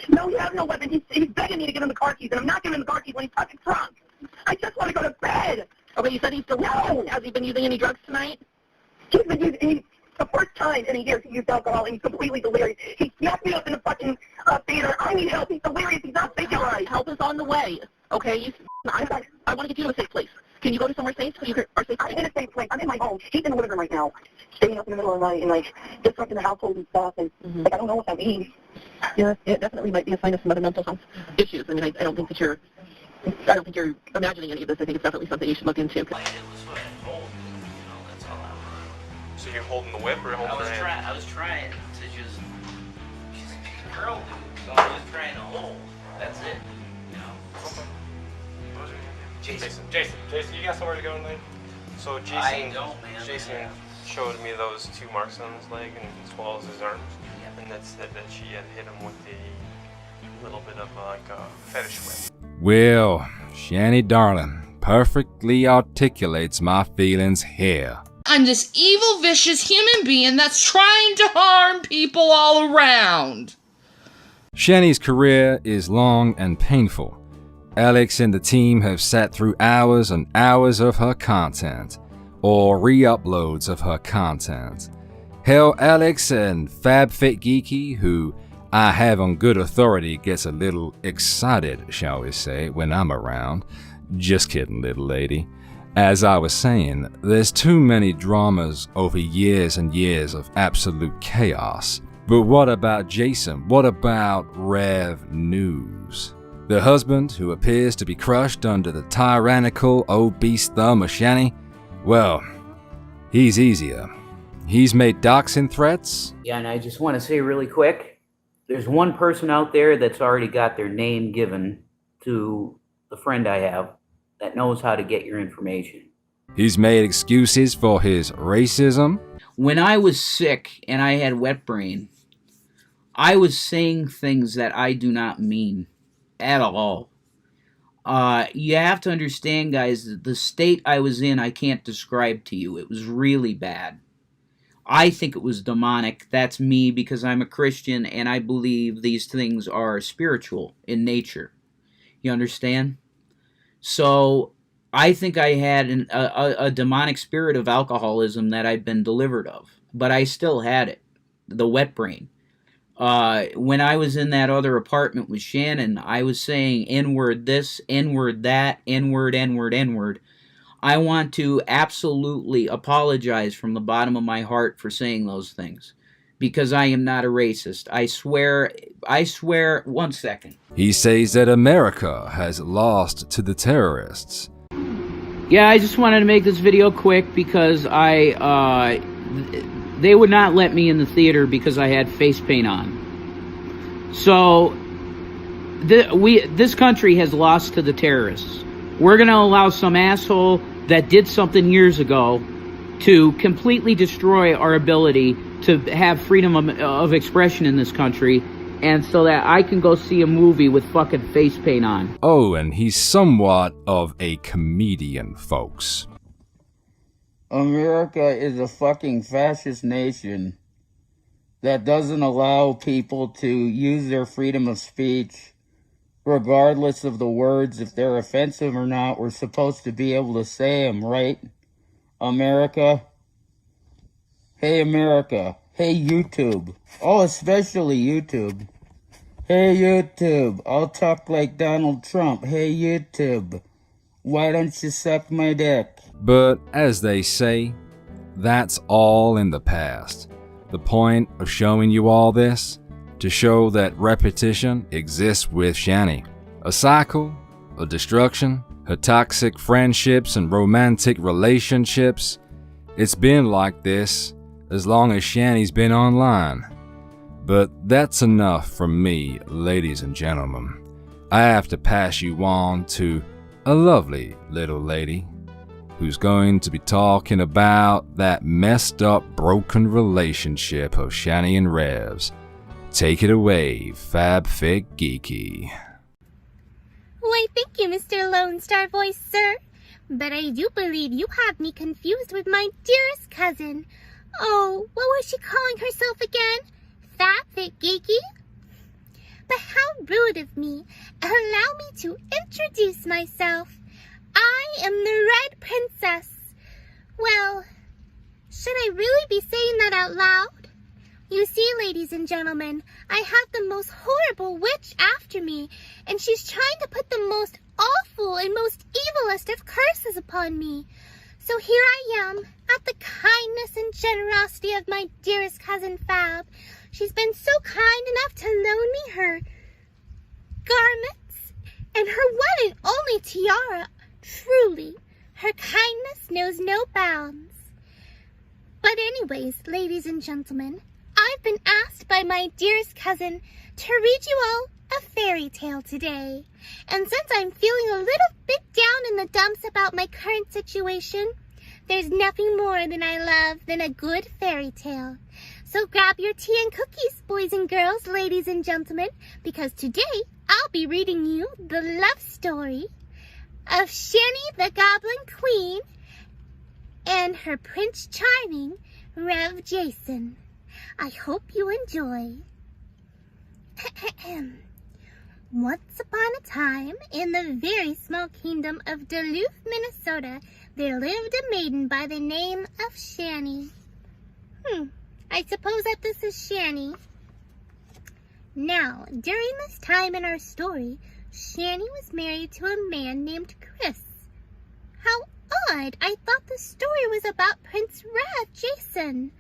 No, he has no weapons. He's begging me to give him the car keys, and I'm not giving him the car keys when he's fucking drunk. I just want to go to bed. Okay, you said he's still... No! Has he been using any drugs tonight? He's been using... the first time in a year he used alcohol, and he's completely delirious. He smacked me up in the fucking theater. I need help. He's delirious. He's not thinking right. Help is on the way. Okay, I want to get you to a safe place. Can you go to somewhere safe so you are safe? I'm in a safe place. I'm in my home. He's in the living room right now, staying up in the middle of the night and, like, disrupting the household and stuff. And, like, I don't know what that means. Yeah, it definitely might be a sign of some other mental health issues. I mean, I don't think you're imagining any of this. I think it's definitely something you should look into. So you're holding the whip or holding the hand? I was trying to just... She's a big girl, dude. So I was trying to hold. That's it. You know? Okay. Jason, you got somewhere to go tonight? So Jason, I don't, man. Jason showed me those 2 marks on his leg and as well as his arm, and that said that she had hit him with a little bit of like a fetish whip. Well, Shanny darling, perfectly articulates my feelings here. I'm this evil, vicious human being that's trying to harm people all around. Shanny's career is long and painful. Alex and the team have sat through hours and hours of her content, or re-uploads of her content. Hell, Alex and FabFitGeeky, who I have on good authority gets a little excited, shall we say, when I'm around. Just kidding, little lady. As I was saying, there's too many dramas over years and years of absolute chaos. But what about Jason? What about Rev News? The husband who appears to be crushed under the tyrannical obese thumb of Shanny? Well, he's easier. He's made doxing threats. Yeah, and I just want to say really quick, there's one person out there that's already got their name given to the friend I have that knows how to get your information. He's made excuses for his racism. When I was sick and I had wet brain, I was saying things that I do not mean at all. You have to understand, guys, the state I was in, I can't describe to you. It was really bad. I think it was demonic. That's me because I'm a Christian and I believe these things are spiritual in nature. You understand? So I think I had a demonic spirit of alcoholism that I'd been delivered of, but I still had it, the wet brain. When I was in that other apartment with Shannon, I was saying N-word this, N-word that, N-word, N-word, N-word. I want to absolutely apologize from the bottom of my heart for saying those things, because I am not a racist. I swear, 1 second. He says that America has lost to the terrorists. Yeah, I just wanted to make this video quick because they would not let me in the theater because I had face paint on. So, this country has lost to the terrorists. We're going to allow some asshole that did something years ago to completely destroy our ability to have freedom of expression in this country, and so that I can go see a movie with fucking face paint on. Oh, and he's somewhat of a comedian, folks. America is a fucking fascist nation that doesn't allow people to use their freedom of speech regardless of the words. If they're offensive or not, we're supposed to be able to say them, right? America? Hey, America. Hey, YouTube. Oh, especially YouTube. Hey, YouTube. I'll talk like Donald Trump. Hey, YouTube. Why don't you suck my dick? But, as they say, that's all in the past. The point of showing you all this? To show that repetition exists with Shanny. A cycle, a destruction, her toxic friendships and romantic relationships. It's been like this as long as Shanny's been online. But that's enough from me, ladies and gentlemen. I have to pass you on to a lovely little lady who's going to be talking about that messed up, broken relationship of Shanny and Revs. Take it away, FabFit Geeky. Why, thank you, Mr. Lone Star Voice, sir. But I do believe you have me confused with my dearest cousin. Oh, what was she calling herself again? FabFit Geeky? But how rude of me. Allow me to introduce myself. I am the Red Princess. Well, should I really be saying that out loud? You see, ladies and gentlemen, I have the most horrible witch after me, and she's trying to put the most awful and most evilest of curses upon me. So here I am, at the kindness and generosity of my dearest cousin Fab. She's been so kind enough to loan me her garments and her one and only tiara. Truly, her kindness knows no bounds. But anyways, ladies and gentlemen, I've been asked by my dearest cousin to read you all a fairy tale today. And since I'm feeling a little bit down in the dumps about my current situation, there's nothing more than I love than a good fairy tale. So grab your tea and cookies, boys and girls, ladies and gentlemen, because today I'll be reading you the love story of Shanny the Goblin Queen and her Prince Charming, Rev Jason. I hope you enjoy. Once upon a time, in the very small kingdom of Duluth, Minnesota, there lived a maiden by the name of Shanny. I suppose that this is Shanny. Now, during this time in our story, Shanny was married to a man named Chris. How odd! I thought the story was about Prince Rev Jason.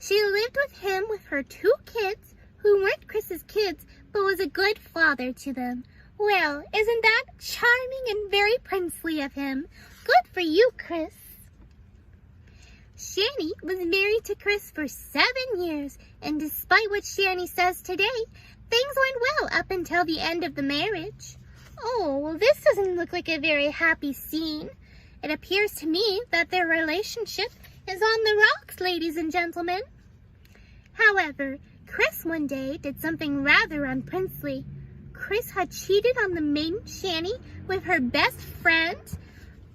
She lived with him with her 2 kids, who weren't Chris's kids, but was a good father to them. Well, isn't that charming and very princely of him? Good for you, Chris. Shanny was married to Chris for 7 years, and despite what Shanny says today, things went well up until the end of the marriage. Oh, well, this doesn't look like a very happy scene. It appears to me that their relationship is on the rocks, ladies and gentlemen. However, Chris one day did something rather unprincely. Chris had cheated on the maiden Shanny with her best friend.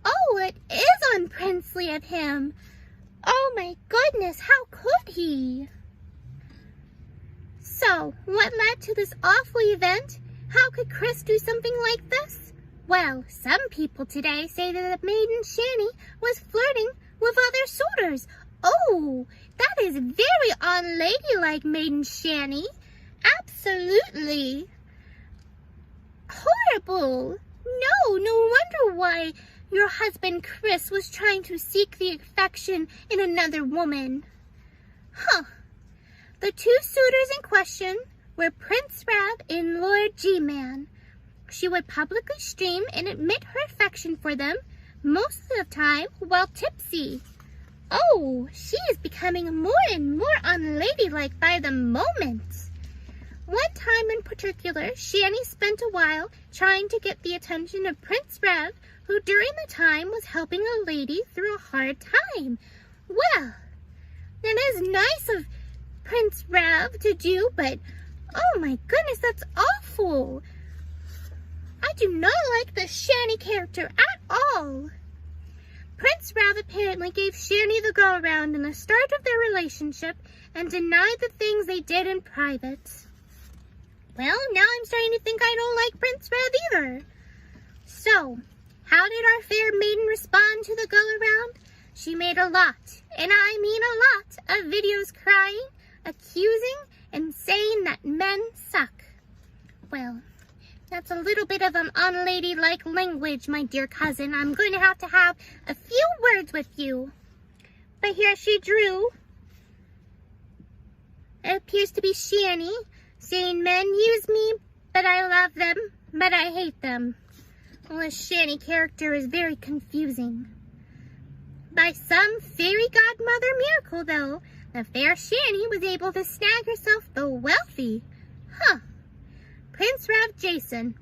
Oh, it is unprincely of him. Oh my goodness, how could he? So, what led to this awful event? How could Chris do something like this? Well, some people today say that the maiden Shanny was flirting with other suitors. Oh, that is very unladylike, maiden Shanny. Absolutely. Horrible. No wonder why your husband Chris was trying to seek the affection in another woman. The 2 suitors in question were Prince Rev and Lord Gman. She would publicly stream and admit her affection for them, most of the time while tipsy. Oh, she is becoming more and more unladylike by the moment. One time in particular, Shanny spent a while trying to get the attention of Prince Rev, who during the time was helping a lady through a hard time. Well, It is nice of Prince Rav to do, but oh my goodness, that's awful. I do not like the Shanny character at all. Prince Rav apparently gave Shanny the go-around in the start of their relationship and denied the things they did in private. Well, now I'm starting to think I don't like Prince Rav either. So, how did our fair maiden respond to the go-around? She made a lot, and I mean a lot, of videos crying, accusing, and saying that men suck. Well, that's a little bit of an unladylike language, my dear cousin. I'm going to have a few words with you. But here she drew. It appears to be Shanny, saying men use me, but I love them, but I hate them. Well, this Shanny character is very confusing. By some fairy godmother miracle, though, the fair Shanny was able to snag herself the wealthy. Huh. Prince Rav Jason.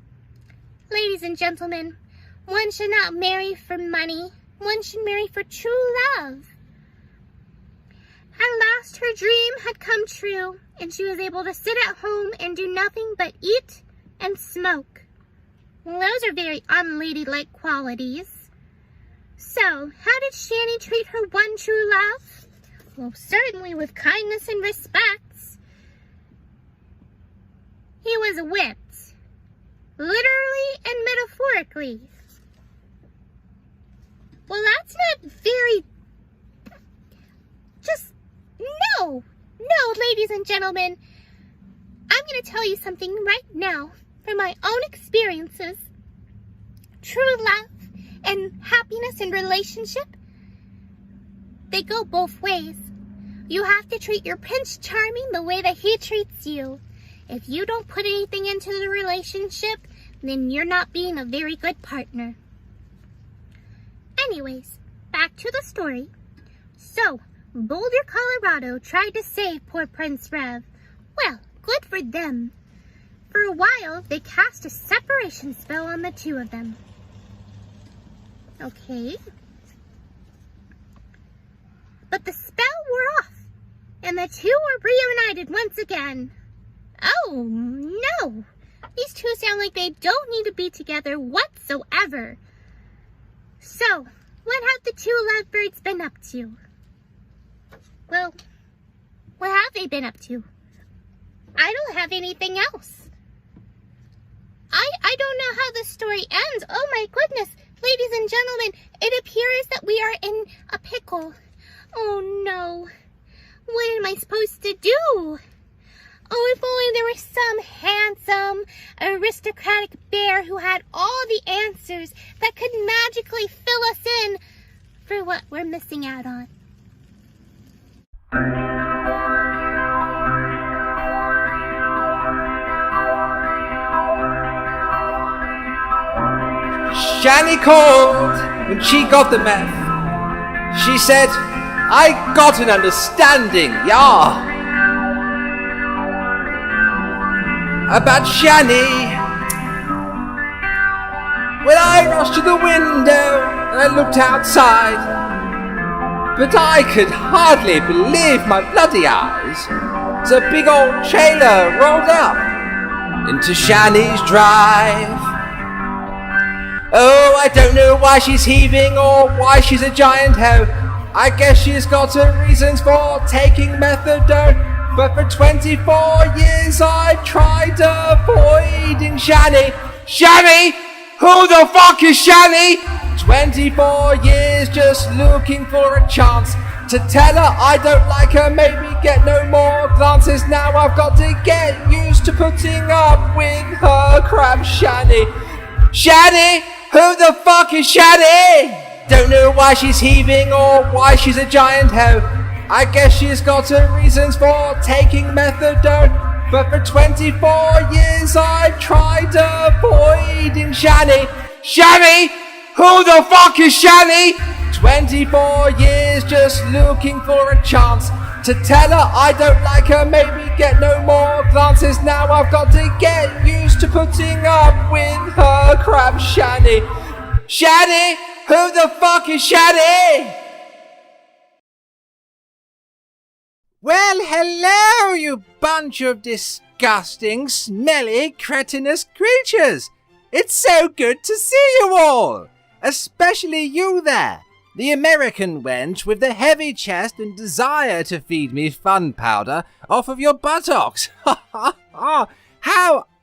Ladies and gentlemen, one should not marry for money. One should marry for true love. At last her dream had come true, and she was able to sit at home and do nothing but eat and smoke. Well, those are very unladylike qualities. So, how did Shanny treat her one true love? Well, certainly with kindness and respect. He was whipped, literally and metaphorically. Well, that's not very... No, ladies and gentlemen. I'm going to tell you something right now from my own experiences. True love and happiness in relationship, they go both ways. You have to treat your Prince Charming the way that he treats you. If you don't put anything into the relationship, then you're not being a very good partner. Anyways, back to the story. So, Boulder, Colorado tried to save poor Prince Rev. Well, good for them. For a while, they cast a separation spell on the two of them. Okay. But the spell wore off, and the two were reunited once again. Oh, no. These two sound like they don't need to be together whatsoever. So, what have the two lovebirds been up to? Well, what have they been up to? I don't have anything else. I don't know how the story ends. Oh my goodness. Ladies and gentlemen, it appears that we are in a pickle. Oh no. What am I supposed to do? Oh, if only there was some handsome, aristocratic bear who had all the answers that could magically fill us in for what we're missing out on. Shanny called when she got the meth. She said, I got an understanding, yeah. About Shanny. When I rushed to the window and I looked outside, but I could hardly believe my bloody eyes as a big old trailer rolled up into Shanny's drive. Oh, I don't know why she's heaving or why she's a giant hoe. I guess she's got her reasons for taking methadone. But for 24 years I've tried avoiding Shanny. Shanny? Who the fuck is Shanny? 24 years just looking for a chance to tell her I don't like her, maybe get no more glances. Now I've got to get used to putting up with her crap. Shanny? Shanny? Who the fuck is Shanny? Don't know why she's heaving or why she's a giant hoe. I guess she's got her reasons for taking methadone. But for 24 years I've tried avoiding Shanny. Shanny? Who the fuck is Shanny? 24 years just looking for a chance to tell her I don't like her, maybe get no more glances. Now I've got to get used to putting up with her crap. Shanny? Shanny? Who the fuck is Shanny? Well, hello, you bunch of disgusting, smelly, cretinous creatures. It's so good to see you all. Especially you there, the American wench with the heavy chest and desire to feed me fun powder off of your buttocks. How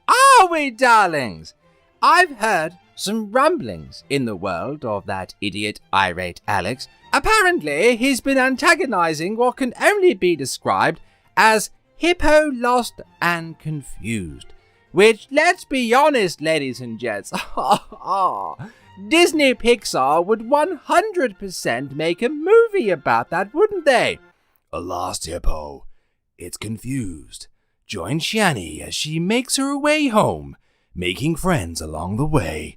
are we, darlings? I've heard some rumblings in the world of that idiot Irate Alex. Apparently, he's been antagonizing what can only be described as hippo lost and confused. Which, let's be honest, ladies and gents, Disney Pixar would 100% make a movie about that, wouldn't they? A lost hippo. It's confused. Join Shanny as she makes her way home, making friends along the way.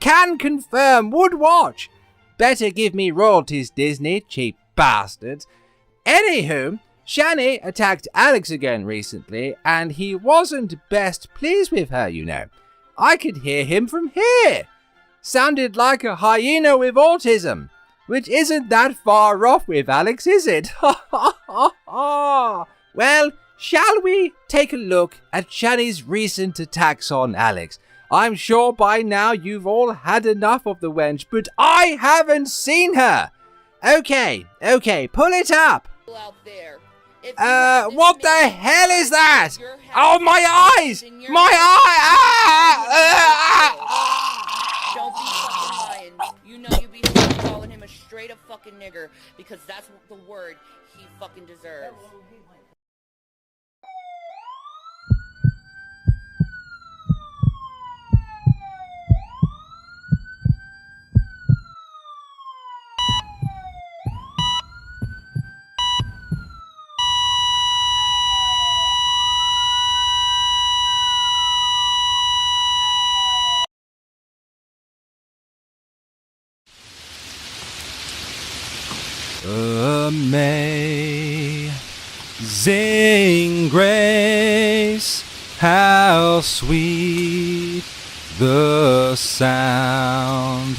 Can confirm, would watch. Better give me royalties, Disney, cheap bastards. Anywho, Shanny attacked Alex again recently, and he wasn't best pleased with her, you know. I could hear him from here. Sounded like a hyena with autism, which isn't that far off with Alex, is it? Well, shall we take a look at Shanny's recent attacks on Alex? I'm sure by now you've all had enough of the wench, but I haven't seen her. Okay, pull it up. What the hell is that? Oh, my eyes! My eye! Don't be fucking lying. You know you be fucking calling him a straight up fucking nigger because that's the word he fucking deserves. Amazing grace, how sweet the sound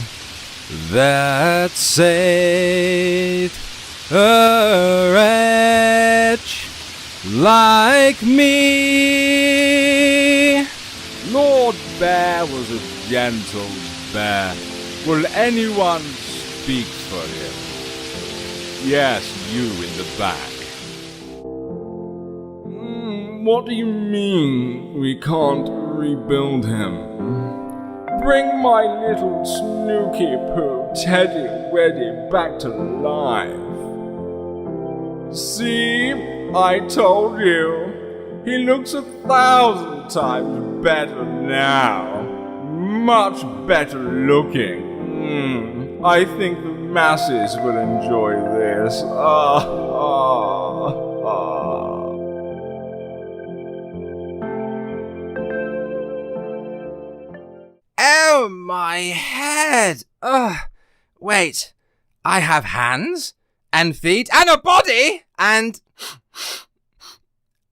that saved a wretch like me. Lord Bear was a gentle bear. Will anyone speak for him? Yes, you in the back. What do you mean we can't rebuild him? Bring my little Snooky Poo Teddy Weddy back to life. See, I told you. He looks 1,000 times better now. Much better looking. I think the masses will enjoy this. Oh, my head. Wait, I have hands and feet and a body and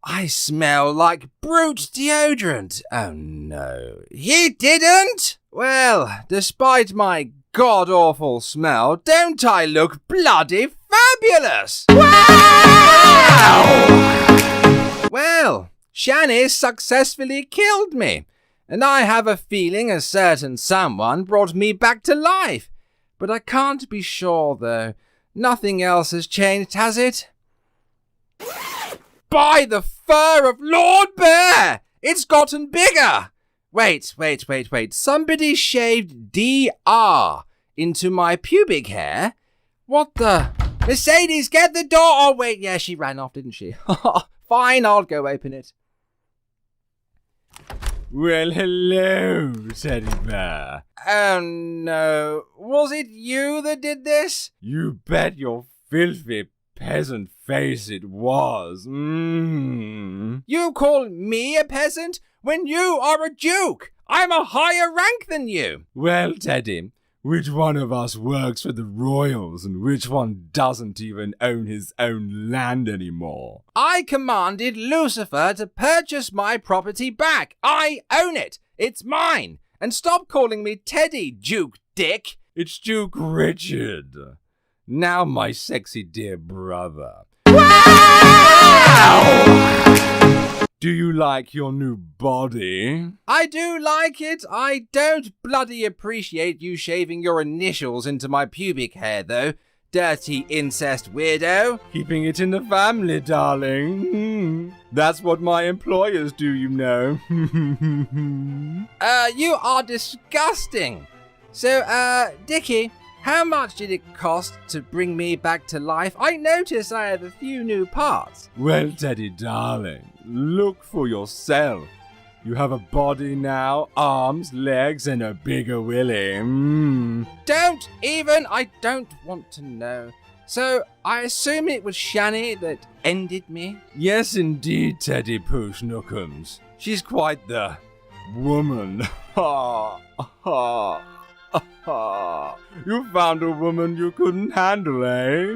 I smell like brute deodorant. Oh no, he didn't? Well, despite my god-awful smell, don't I look bloody fabulous? Wow! Well, Shanny successfully killed me, and I have a feeling a certain someone brought me back to life. But I can't be sure, though. Nothing else has changed, has it? By the fur of Lord Bear! It's gotten bigger! Wait. Somebody shaved DR into my pubic hair? What the? Mercedes, get the door! Oh, wait, yeah, she ran off, didn't she? Fine, I'll go open it. Well, hello, Teddy Bear. Oh, no. Was it you that did this? You bet your filthy peasant face it was. You call me a peasant when you are a duke? I'm a higher rank than you. Well, Teddy, which one of us works for the royals and which one doesn't even own his own land anymore? I commanded Lucifer to purchase my property back. I own it. It's mine. And stop calling me Teddy, Duke Dick. It's Duke Richard. Now, my sexy dear brother. Do you like your new body? I do like it. I don't bloody appreciate you shaving your initials into my pubic hair, though. Dirty incest weirdo. Keeping it in the family, darling. That's what my employers do, you know. You are disgusting. So, Dickie, how much did it cost to bring me back to life? I notice I have a few new parts. Well, Teddy, darling, look for yourself. You have a body now, arms, legs, and a bigger willy. Don't even. I don't want to know. So, I assume it was Shanny that ended me? Yes, indeed, Teddy Pooshnookums. She's quite the woman. Ha, ha, ha. You found a woman you couldn't handle, eh?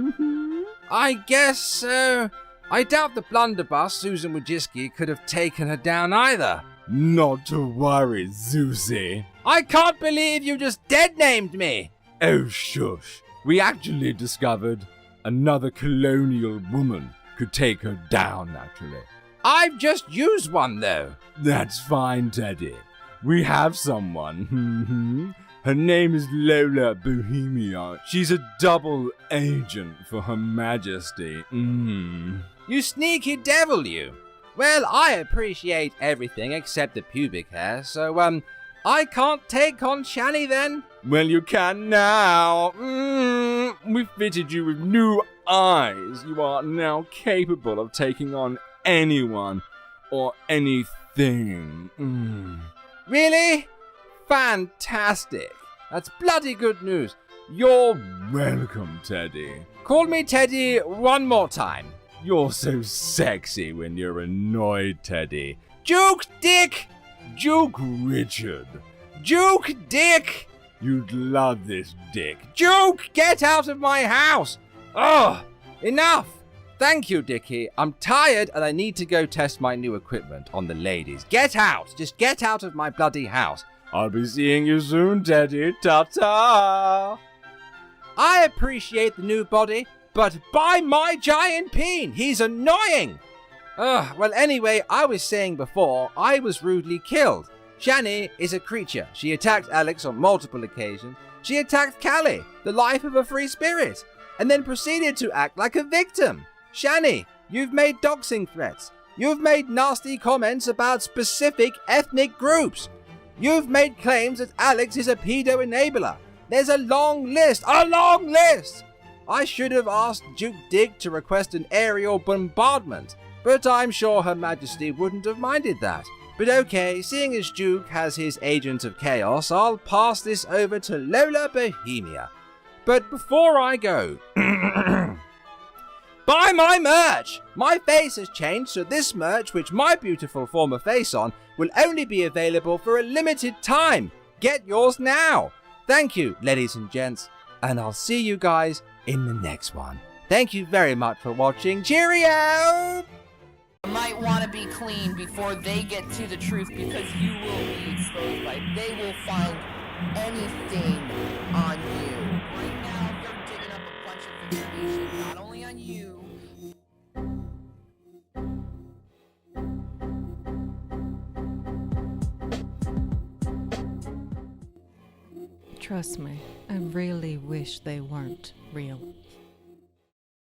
I guess so. I doubt the blunderbuss Susan Wojcicki could have taken her down either. Not to worry, Zuzi. I can't believe you just dead-named me. Oh, shush. We actually discovered another colonial woman could take her down, actually. I've just used one, though. That's fine, Teddy. We have someone. Her name is Lola Bohemia. She's a double agent for Her Majesty. You sneaky devil, you. Well, I appreciate everything except the pubic hair, so, I can't take on Shanny then? Well, you can now. We fitted you with new eyes. You are now capable of taking on anyone or anything. Really? Fantastic. That's bloody good news. You're welcome, Teddy. Call me Teddy one more time. You're so sexy when you're annoyed, Teddy. Juke Dick! Juke Richard. Juke Dick! You'd love this, Dick. Juke, get out of my house! Ugh! Enough! Thank you, Dickie. I'm tired and I need to go test my new equipment on the ladies. Get out! Just get out of my bloody house. I'll be seeing you soon, Teddy. Ta-ta! I appreciate the new body, but by my giant peen, he's annoying! Well, anyway, I was saying before, I was rudely killed. Shanny is a creature. She attacked Alex on multiple occasions. She attacked Callie, the life of a free spirit, and then proceeded to act like a victim. Shanny, you've made doxing threats. You've made nasty comments about specific ethnic groups. You've made claims that Alex is a pedo enabler. There's a long list. I should have asked Duke Dick to request an aerial bombardment, but I'm sure Her Majesty wouldn't have minded that. But okay, seeing as Duke has his agent of chaos, I'll pass this over to Lola Bohemia. But before I go, buy my merch! My face has changed, so this merch, which my beautiful former face on, will only be available for a limited time. Get yours now! Thank you, ladies and gents, and I'll see you guys in the next one. Thank you very much for watching. Cheerio! You might want to be clean before they get to the truth, because you will be exposed by it. They will find anything on you. Right now, they're digging up a bunch of information, not only on you. Trust me, I really wish they weren't real.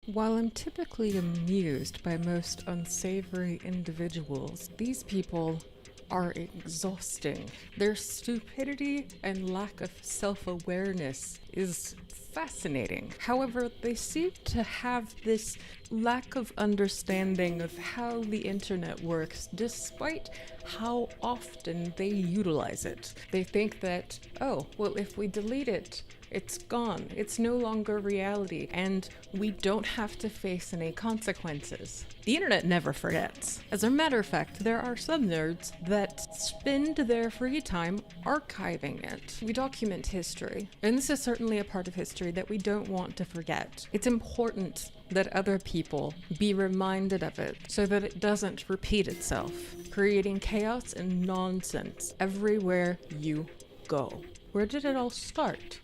While I'm typically amused by most unsavory individuals, these people are exhausting. Their stupidity and lack of self-awareness is fascinating. However, they seem to have this lack of understanding of how the internet works, despite how often they utilize it. They think that, oh, well, if we delete it, it's gone. It's no longer reality, and we don't have to face any consequences. The internet never forgets. As a matter of fact, there are some nerds that spend their free time archiving it. We document history, and this is certainly a part of history that we don't want to forget. It's important that other people be reminded of it so that it doesn't repeat itself, creating chaos and nonsense everywhere you go. Where did it all start?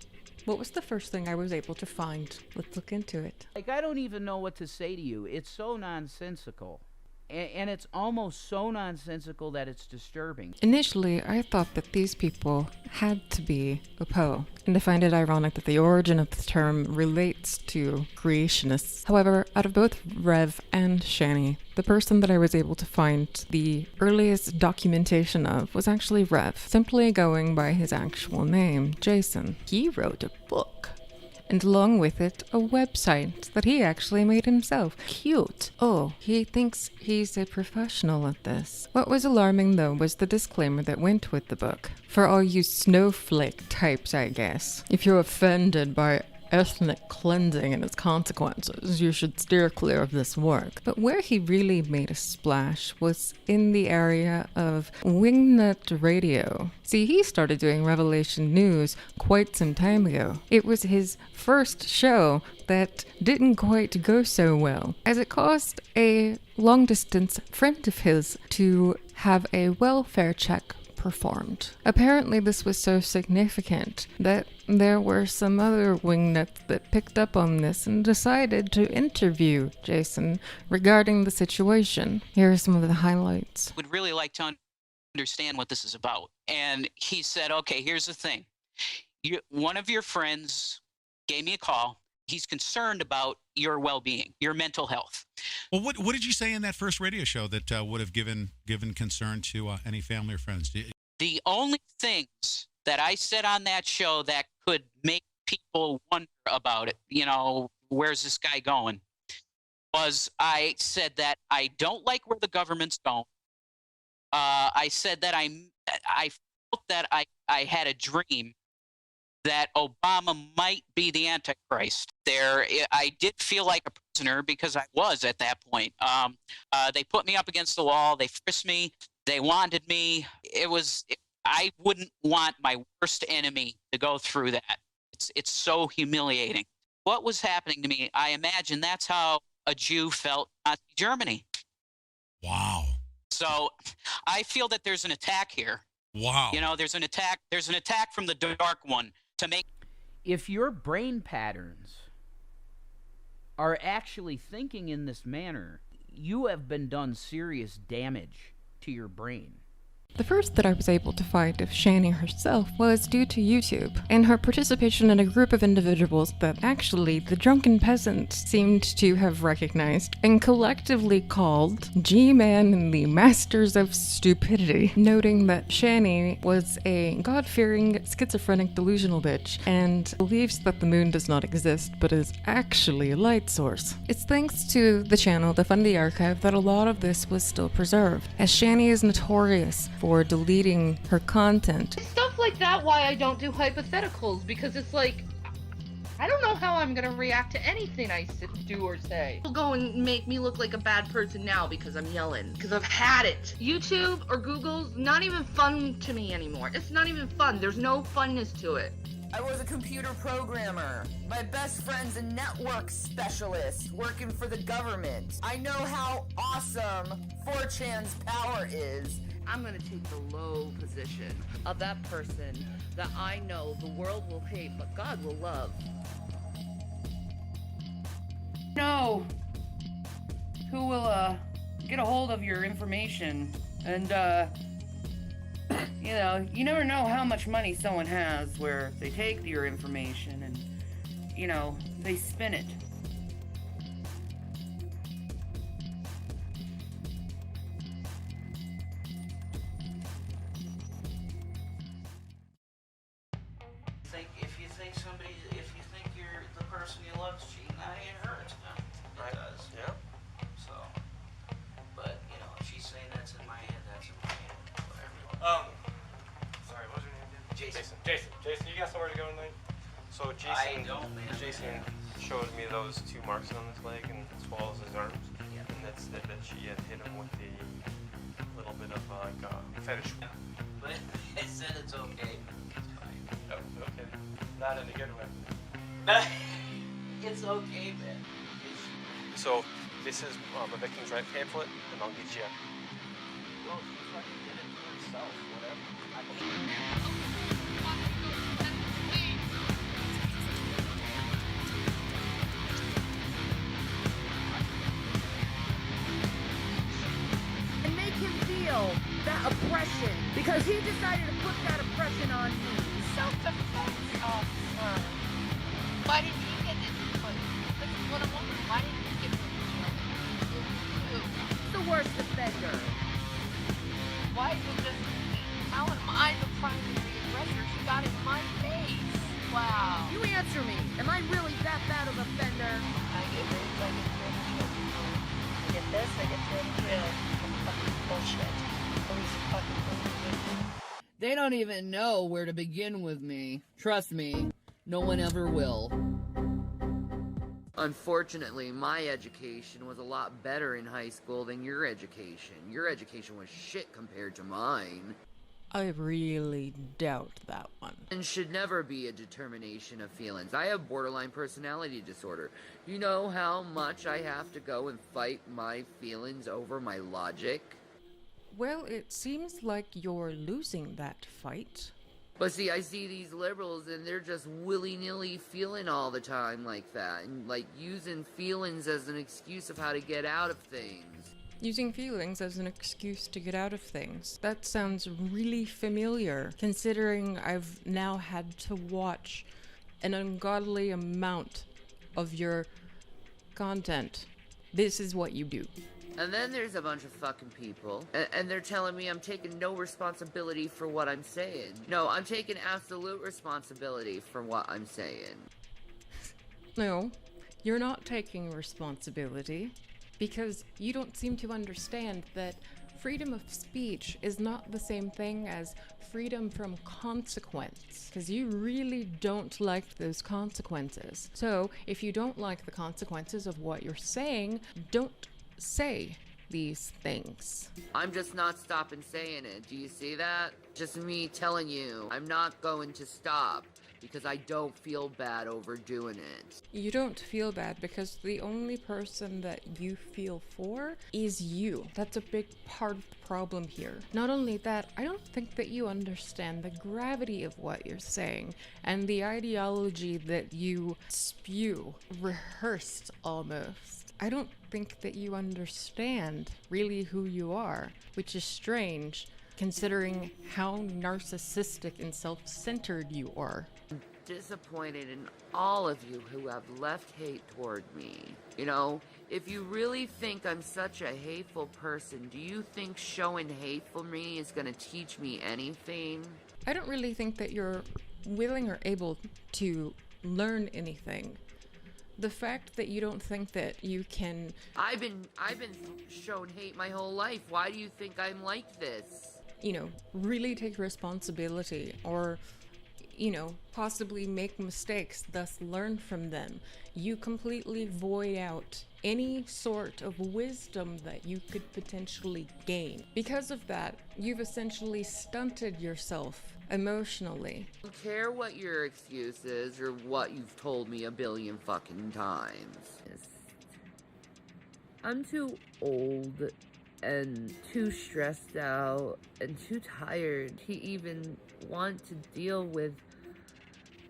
What was the first thing I was able to find? Let's look into it. Like, I don't even know what to say to you. It's so nonsensical. And it's almost so nonsensical that it's disturbing. Initially, I thought that these people had to be Apo, and I find it ironic that the origin of the term relates to creationists. However, out of both Rev and Shanny, the person that I was able to find the earliest documentation of was actually Rev, simply going by his actual name, Jason. He wrote a book, and along with it, a website that he actually made himself. Cute. Oh, he thinks he's a professional at this. What was alarming, though, was the disclaimer that went with the book. For all you snowflake types, I guess. If you're offended by ethnic cleansing and its consequences, you should steer clear of this work. But where he really made a splash was in the area of wingnut radio. See, he started doing Revelation News quite some time ago. It was his first show that didn't quite go so well, as it caused a long-distance friend of his to have a welfare check performed. Apparently this was so significant that there were some other wingnuts that picked up on this and decided to interview Jason regarding the situation. Here are some of the highlights. Would really like to understand what this is about. And he said, okay, here's the thing. One of your friends gave me a call. He's concerned about your well-being, your mental health. Well, what did you say in that first radio show that would have given concern to any family or friends? The only things that I said on that show that could make people wonder about it, you know, where's this guy going, was I said that I don't like where the government's going. I said that I felt that I had a dream that Obama might be the Antichrist. I did feel like a prisoner because I was at that point. They put me up against the wall. They frisked me. They wanted me. I wouldn't want my worst enemy to go through that. It's so humiliating. What was happening to me, I imagine that's how a Jew felt in Nazi Germany. Wow. So I feel that there's an attack here. Wow. You know, there's an attack from the Dark One to make. If your brain patterns are actually thinking in this manner, you have been done serious damage to your brain. The first that I was able to find of Shanny herself was due to YouTube, and her participation in a group of individuals that actually the drunken peasant seemed to have recognized and collectively called Gman and the Masters of Stupidity, noting that Shanny was a God-fearing, schizophrenic, delusional bitch, and believes that the moon does not exist, but is actually a light source. It's thanks to the channel, the Fundy Archive, that a lot of this was still preserved, as Shanny is notorious for deleting her content. Stuff like that, why I don't do hypotheticals, because it's like, I don't know how I'm gonna react to anything I do or say. People go and make me look like a bad person now because I'm yelling, because I've had it. YouTube or Google's not even fun to me anymore. It's not even fun. There's no funness to it. I was a computer programmer. My best friend's a network specialist working for the government. I know how awesome 4chan's power is. I'm gonna take the low position of that person that I know the world will hate, but God will love. Know who will get a hold of your information, and you know, you never know how much money someone has where they take your information and, you know, they spin it. If you think you're the person you love is cheating, it hurts. It does. Yeah. So, but you know, if she's saying that's in my head, that's in my head. Whatever. Sorry, what was your name again? Jason. Jason, you got somewhere to go tonight? So Jason, I don't, man. Jason showed me those 2 marks on his leg and as well as his arms. Yeah. And that she had hit him with a little bit of like fetish. Yeah. But it said it's okay. It's fine. Oh, okay. Not in a good way. It's okay, man. So this is a victim's right pamphlet, and I'll get you. Well, he fucking did it to himself. Whatever. him feel that oppression because he decided to put that oppression on me. Self-defense officer. Why didn't you get this put? That's what I'm wondering. Why didn't you get this? The worst offender. Why is it just me? How am I the primary aggressor? She got in my face. Wow. You answer me. Am I really that bad of an offender? I get raped, I get thrown in jail. I get this, I get thrown in jail. Fucking bullshit. Police fucking bullshit. They don't even know where to begin with me. Trust me, no one ever will. Unfortunately, my education was a lot better in high school than your education. Your education was shit compared to mine. I really doubt that one. And should never be a determination of feelings. I have borderline personality disorder. You know how much I have to go and fight my feelings over my logic? Well, it seems like you're losing that fight. But see, I see these liberals and they're just willy-nilly feeling all the time like that. And like using feelings as an excuse of how to get out of things. Using feelings as an excuse to get out of things. That sounds really familiar, considering I've now had to watch an ungodly amount of your content. This is what you do. And then there's a bunch of fucking people, and they're telling me I'm taking no responsibility for what I'm saying. No, I'm taking absolute responsibility for what I'm saying. No, you're not taking responsibility, because you don't seem to understand that freedom of speech is not the same thing as freedom from consequence, because you really don't like those consequences. So, if you don't like the consequences of what you're saying, don't say these things. I'm just not stopping saying it. Do you see that? Just me telling you, I'm not going to stop because I don't feel bad over doing it. You don't feel bad because the only person that you feel for is you. That's a big part of the problem here. Not only that, I don't think that you understand the gravity of what you're saying and the ideology that you spew, rehearsed almost. I don't think that you understand really who you are, which is strange considering how narcissistic and self-centered you are. I'm disappointed in all of you who have left hate toward me. You know, if you really think I'm such a hateful person, do you think showing hate for me is gonna teach me anything? I don't really think that you're willing or able to learn anything. The fact that you don't think that you can... I've been shown hate my whole life. Why do you think I'm like this? You know, really take responsibility or, you know, possibly make mistakes, thus learn from them. You completely void out any sort of wisdom that you could potentially gain. Because of that, you've essentially stunted yourself emotionally. I don't care what your excuse is or what you've told me a billion fucking times. I'm too old and too stressed out and too tired to even want to deal with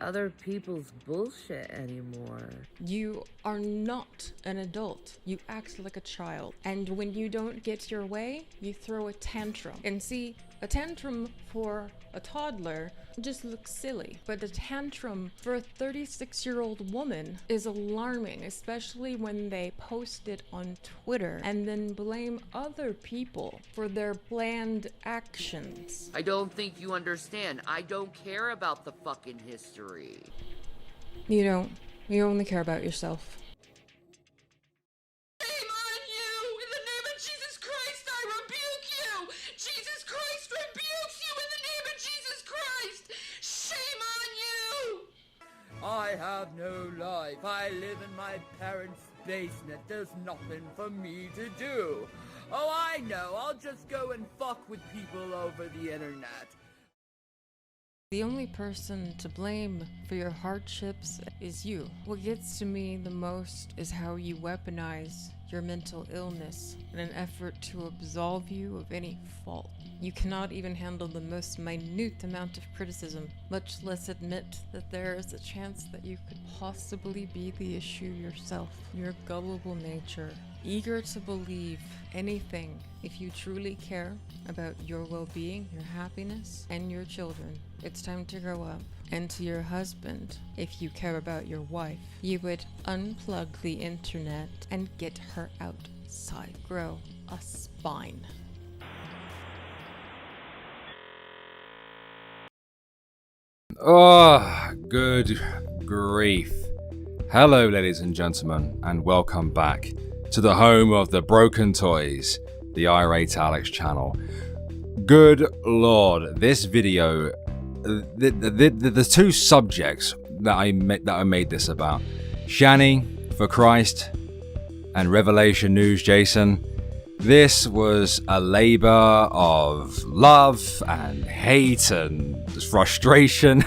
other people's bullshit anymore. You are not an adult. You act like a child. And when you don't get your way, you throw a tantrum. And see, a tantrum for a toddler just looks silly. But a tantrum for a 36-year-old woman is alarming, especially when they post it on Twitter and then blame other people for their bland actions. I don't think you understand. I don't care about the fucking history. You don't. You only care about yourself. Shame on you! In the name of Jesus Christ, I rebuke you! Jesus Christ rebukes you in the name of Jesus Christ! Shame on you! I have no life. I live in my parents' basement. There's nothing for me to do. Oh, I know. I'll just go and fuck with people over the internet. The only person to blame for your hardships is you. What gets to me the most is how you weaponize your mental illness in an effort to absolve you of any fault. You cannot even handle the most minute amount of criticism, much less admit that there is a chance that you could possibly be the issue yourself. Your gullible nature, eager to believe anything If you truly care about your well-being, your happiness, and your children, it's time to grow up. And to your husband, if you care about your wife, you would unplug the internet and get her outside. Grow a spine. Oh, good grief. Hello, ladies and gentlemen, and welcome back to the home of the broken toys, the Irate Alex channel. Good lord, this video, the two subjects that I made this about, Shanny ForChrist and Revelation News Jason. This was a labor of love and hate and frustration.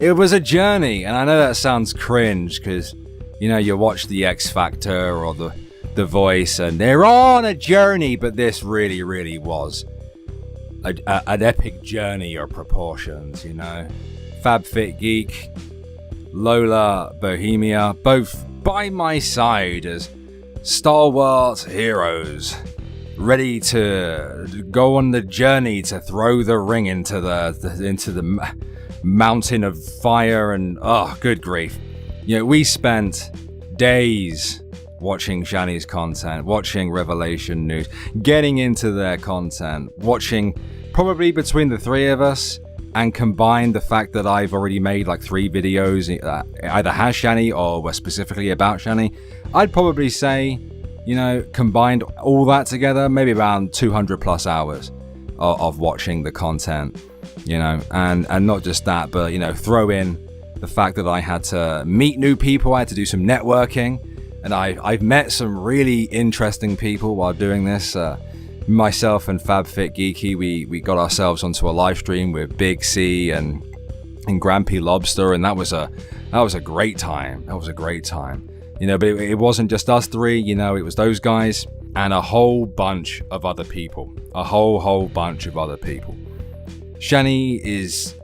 It was a journey, and I know that sounds cringe because, you know, you watch The X Factor or The Voice and they're on a journey, but this really, really was an epic journey of proportions, you know. FabFitGeek, Lola Bohemia, both by my side as stalwart heroes, ready to go on the journey to throw the ring into the mountain of fire. And oh, good grief, you know, we spent days watching Shanny's content, watching Revelation News, getting into their content, watching probably between the three of us, and combined the fact that I've already made like 3 videos, either has Shanny or were specifically about Shanny. I'd probably say, you know, combined all that together, maybe around 200 plus hours of watching the content, you know, and not just that, but, you know, throw in the fact that I had to meet new people, I had to do some networking, and I've met some really interesting people while doing this. Myself and FabFitGeeky, we got ourselves onto a live stream with Big C and Grampy Lobster, and that was a great time. That was a great time, you know. But it wasn't just us 3, you know. It was those guys and a whole bunch of other people, a whole bunch of other people. Shanny is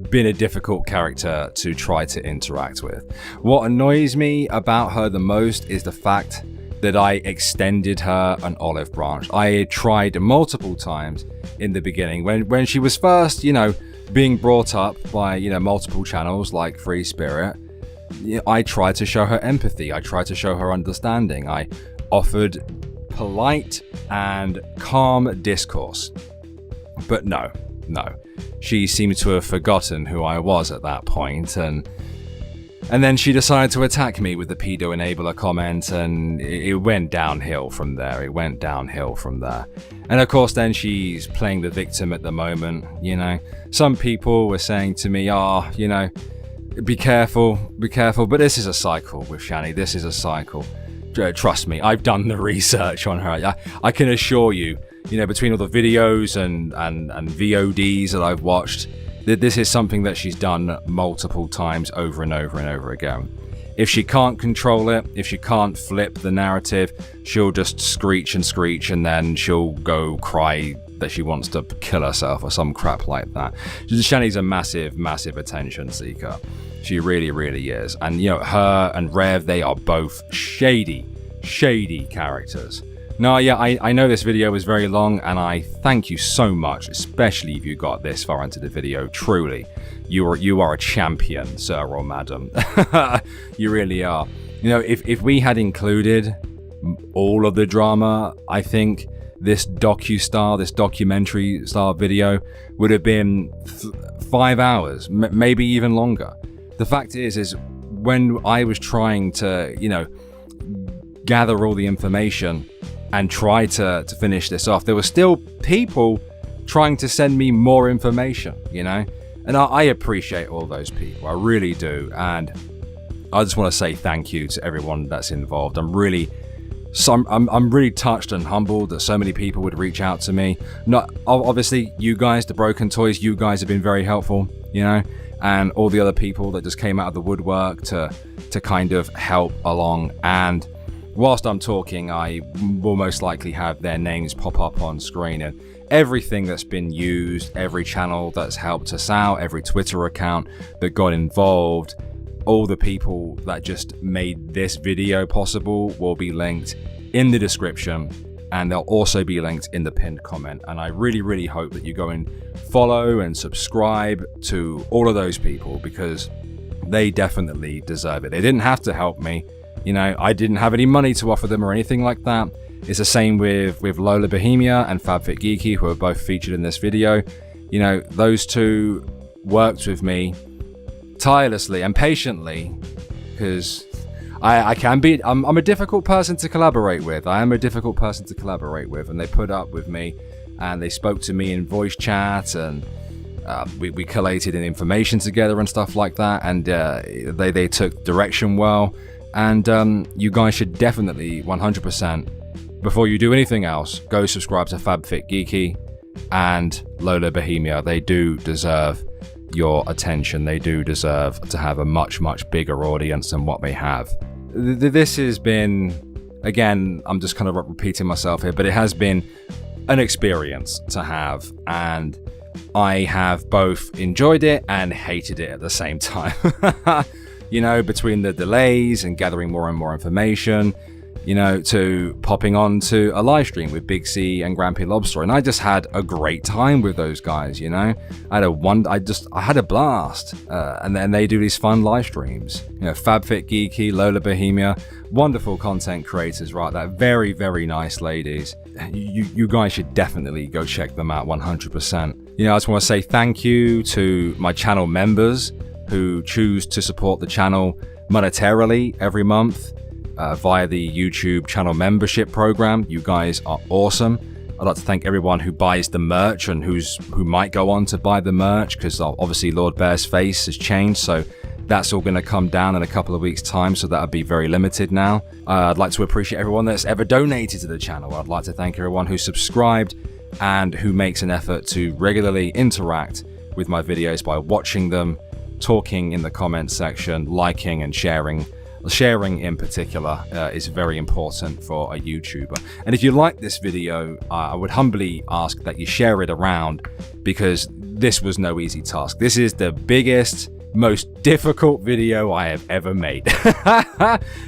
been a difficult character to try to interact with. What annoys me about her the most is the fact that I extended her an olive branch. I tried multiple times in the beginning when she was first, you know, being brought up by, you know, multiple channels like Free Spirit. I tried to show her empathy. I tried to show her understanding. I offered polite and calm discourse. But no. She seemed to have forgotten who I was at that point, and then she decided to attack me with the pedo enabler comment, and it went downhill from there. And of course, then she's playing the victim at the moment, you know. Some people were saying to me, oh, you know, be careful. But this is a cycle with Shanny. This is a cycle. Trust me, I've done the research on her. I can assure you, you know, between all the videos and VODs that I've watched, this is something that she's done multiple times over and over again. If she can't control it, if she can't flip the narrative, she'll just screech and then she'll go cry that she wants to kill herself or some crap like that. Shanny's a massive attention seeker. She really is. And, you know, her and Rev, they are both shady characters. No, yeah, I know this video was very long, and I thank you so much, especially if you got this far into the video. Truly, you are a champion, sir or madam. You really are. You know, if we had included all of the drama, I think this documentary style video would have been 5 hours, maybe even longer. The fact is when I was trying to, you know, gather all the information and try to finish this off, there were still people trying to send me more information, you know? And I appreciate all those people, I really do. And I just want to say thank you to everyone that's involved. I'm really touched and humbled that so many people would reach out to me. Not obviously you guys, the Broken Toys, you guys have been very helpful, you know? And all the other people that just came out of the woodwork to kind of help along. And whilst I'm talking, I will most likely have their names pop up on screen, and everything that's been used, every channel that's helped us out, every Twitter account that got involved, all the people that just made this video possible will be linked in the description and they'll also be linked in the pinned comment. And I really, really hope that you go and follow and subscribe to all of those people, because they definitely deserve it. They didn't have to help me. You know, I didn't have any money to offer them or anything like that. It's the same with Lola Bohemia and FabFitGeeky, who are both featured in this video. You know, those two worked with me tirelessly and patiently, because I'm a difficult person to collaborate with. I am a difficult person to collaborate with, and they put up with me, and they spoke to me in voice chat, and we collated information together and stuff like that, and they took direction well. And you guys should definitely 100%, before you do anything else, go subscribe to FabFitGeeky and Lola Bohemia. They do deserve your attention. They do deserve to have a much, much bigger audience than what they have. This has been, again, I'm just kind of repeating myself here, but it has been an experience to have, and I have both enjoyed it and hated it at the same time. You know, between the delays and gathering more and more information, you know, to popping on to a live stream with Big C and Grampy Lobster, and I just had a great time with those guys. You know, I had a blast, and then they do these fun live streams. You know, FabFitGeeky, Lola Bohemia, wonderful content creators, right? That very, very nice ladies. You guys should definitely go check them out 100%. You know, I just want to say thank you to my channel members who choose to support the channel monetarily every month. Via the YouTube channel membership program. You guys are awesome. I'd like to thank everyone who buys the merch and who might go on to buy the merch, because obviously Lord Bear's face has changed, so that's all going to come down in a couple of weeks' time, so that'll be very limited now. I'd like to appreciate everyone that's ever donated to the channel. I'd like to thank everyone who subscribed and who makes an effort to regularly interact with my videos by watching them, talking in the comments section, liking and sharing. Sharing in particular is very important for a YouTuber. And if you like this video, I would humbly ask that you share it around, because this was no easy task. This is the biggest, most difficult video I have ever made.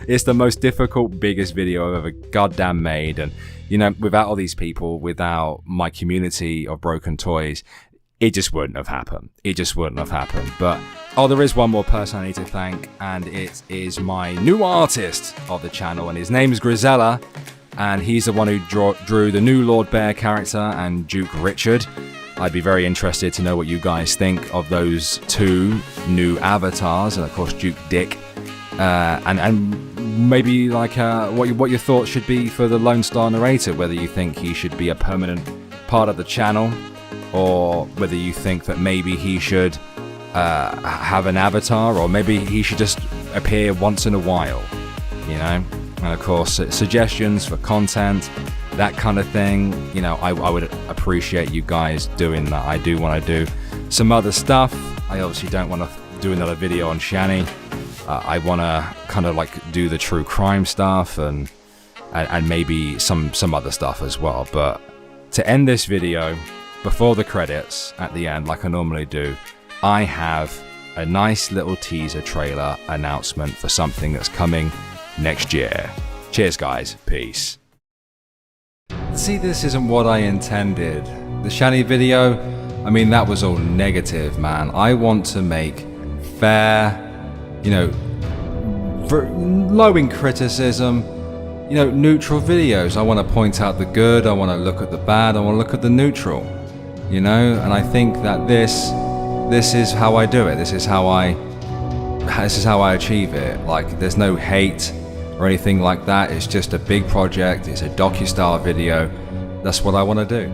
It's the most difficult, biggest video I've ever goddamn made. And, you know, without all these people, without my community of broken toys, it just wouldn't have happened. It just wouldn't have happened. But there is one more person I need to thank, and it is my new artist of the channel, and his name is Grisella, and he's the one who drew the new Lord Bear character and Duke Richard. I'd be very interested to know what you guys think of those two new avatars, and of course Duke Dick, and maybe like what your thoughts should be for the Lone Star narrator, whether you think he should be a permanent part of the channel, or whether you think that maybe he should have an avatar, or maybe he should just appear once in a while, you know. And of course, suggestions for content, that kind of thing, you know, I would appreciate you guys doing that. I do want to do some other stuff. I obviously don't want to do another video on Shanny. I want to kind of like do the true crime stuff and maybe some other stuff as well. But to end this video, before the credits at the end, like I normally do, I have a nice little teaser trailer announcement for something that's coming next year. Cheers, guys. Peace. See, this isn't what I intended. The Shanny video, I mean, that was all negative, man. I want to make fair, you know, low in criticism, you know, neutral videos. I want to point out the good, I want to look at the bad, I want to look at the neutral, you know. And I think that this is how I do it. This is how I achieve it. Like, there's no hate or anything like that. It's just a big project. It's a docu-style video. That's what I want to do.